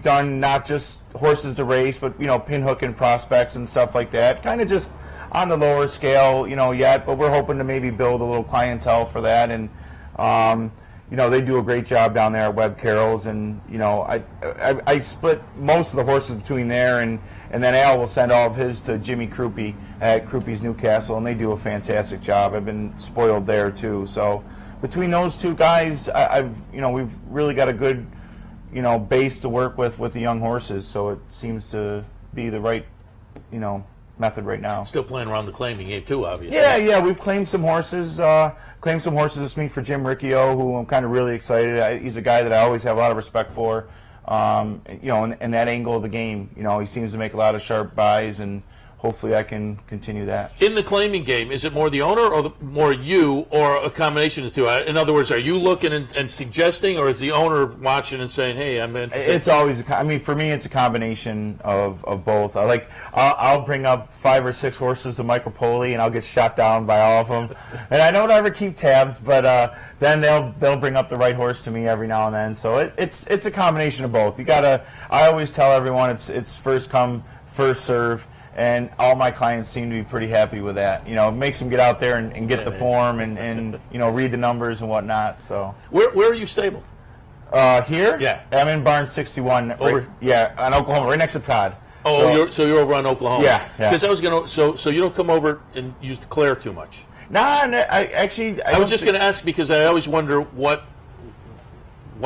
done not just horses to race, but pinhook and prospects and stuff like that, kind of just on the lower scale yet, but we're hoping to maybe build a little clientele for that. And they do a great job down there at Webb Carroll's, and I split most of the horses between there, and then Al will send all of his to Jimmy Krupe at Krupe's Newcastle, and they do a fantastic job. I've been spoiled there too. So between those two guys, we've really got a good base to work with the young horses. So it seems to be the right method right now. Still playing around the claiming game too, obviously. Yeah, we've claimed some horses. This week for Jim Riccio, who I'm kind of really excited. He's a guy that I always have a lot of respect for. In that angle of the game, he seems to make a lot of sharp buys, and hopefully I can continue that. In the claiming game, is it more the owner or more you, or a combination of the two? In other words, are you looking and suggesting, or is the owner watching and saying, "Hey, I'm interested"? It's always for me, it's a combination of both. I'll bring up 5 or 6 horses to Michael Poley, and I'll get shot down by all of them. And I don't ever keep tabs, but then they'll bring up the right horse to me every now and then. So it's a combination of both. I always tell everyone it's first come, first serve. And all my clients seem to be pretty happy with that. It makes them get out there and get the form and read the numbers and whatnot. So where are you stabled? Here? Yeah. I'm in barn 61. Over? In Oklahoma, right next to Todd. Oh, so you're over on Oklahoma. Yeah. Because I was going to, so you don't come over and use the Claire too much. I was just going to ask, because I always wonder why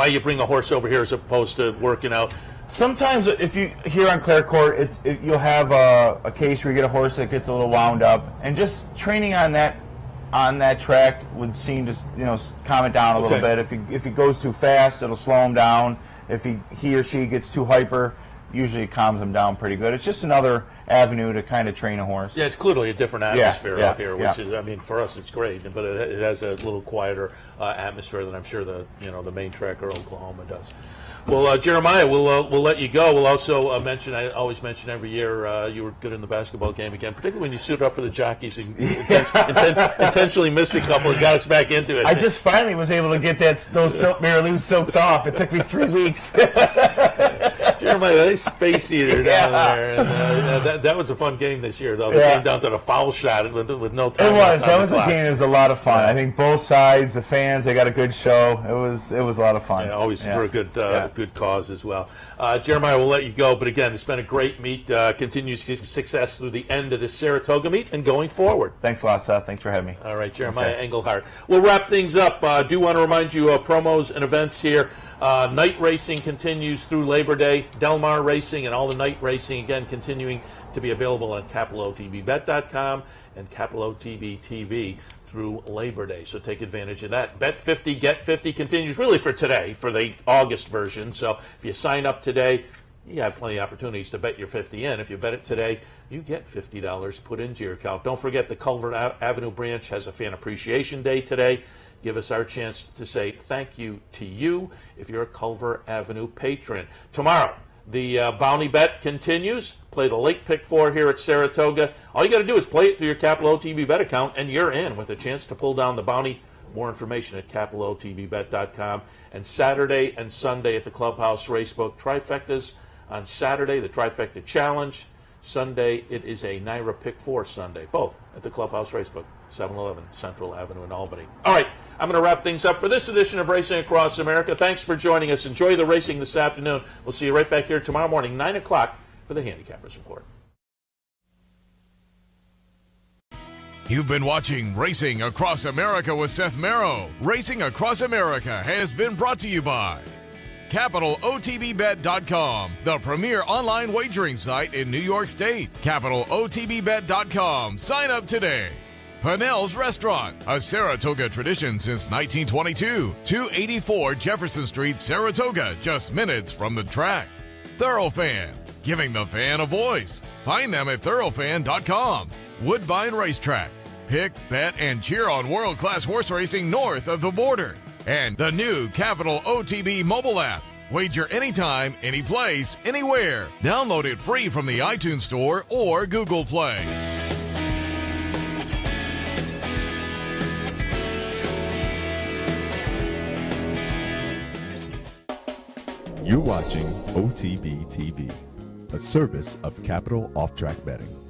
you bring a horse over here as opposed to working out. Sometimes, if you here on Clare Court, you'll have a case where you get a horse that gets a little wound up, and just training on that track would seem to calm it down a little bit. If he goes too fast, it'll slow him down. If he or she gets too hyper, usually it calms him down pretty good. It's just another avenue to kind of train a horse. Yeah, it's clearly a different atmosphere out here, which is, for us it's great, but it has a little quieter atmosphere than I'm sure the main track or Oklahoma does. Well, Jeremiah, we'll let you go. We'll also mention, I always mention every year, you were good in the basketball game again, particularly when you suited up for the jockeys and intentionally missed a couple and got us back into it. I just finally was able to get those Mary Lou silks off. It took me 3 weeks. Jeremiah, they space eater down there. And, that was a fun game this year, though. It came down to the foul shot with no time. It was. That was a game that was a lot of fun. I think both sides, the fans, they got a good show. It was a lot of fun. Yeah, always for a good cause as well. Jeremiah, we'll let you go. But again, it's been a great meet. Continued success through the end of the Saratoga meet and going forward. Thanks a lot, Seth. Thanks for having me. All right, Jeremiah Engelhardt. We'll wrap things up. Do want to remind you of promos and events here. Night racing continues through Labor Day. Del Mar Racing and all the night racing, again, continuing to be available on CapitalOTBBet.com and CapitalOTB TV through Labor Day. So take advantage of that. Bet 50, Get 50 continues really for today, for the August version. So if you sign up today, you have plenty of opportunities to bet your 50 in. If you bet it today, you get $50 put into your account. Don't forget the Culver Avenue branch has a Fan Appreciation Day today. Give us our chance to say thank you to you if you're a Culver Avenue patron. Tomorrow, the bounty bet continues. Play the late pick 4 here at Saratoga. All you got to do is play it through your Capital OTB bet account, and you're in with a chance to pull down the bounty. More information at CapitalOTBBet.com. And Saturday and Sunday at the Clubhouse Racebook. Trifectas on Saturday, the Trifecta Challenge. Sunday, it is a NYRA Pick 4 Sunday, both at the Clubhouse Racebook, 711 Central Avenue in Albany. All right, I'm going to wrap things up for this edition of Racing Across America. Thanks for joining us. Enjoy the racing this afternoon. We'll see you right back here tomorrow morning, 9 o'clock, for the Handicappers Report. You've been watching Racing Across America with Seth Merrow. Racing Across America has been brought to you by CapitalOTBBet.com, the premier online wagering site in New York State. CapitalOTBBet.com. Sign up today. Pennell's Restaurant, a Saratoga tradition since 1922. 284 Jefferson Street, Saratoga, just minutes from the track. Thoroughfan, giving the fan a voice. Find them at thoroughfan.com. Woodbine Racetrack. Pick, bet, and cheer on world-class horse racing north of the border. And the new Capital OTB mobile app. Wager anytime, any place, anywhere. Download it free from the iTunes Store or Google Play. You're watching OTB TV, a service of Capital Off-Track Betting.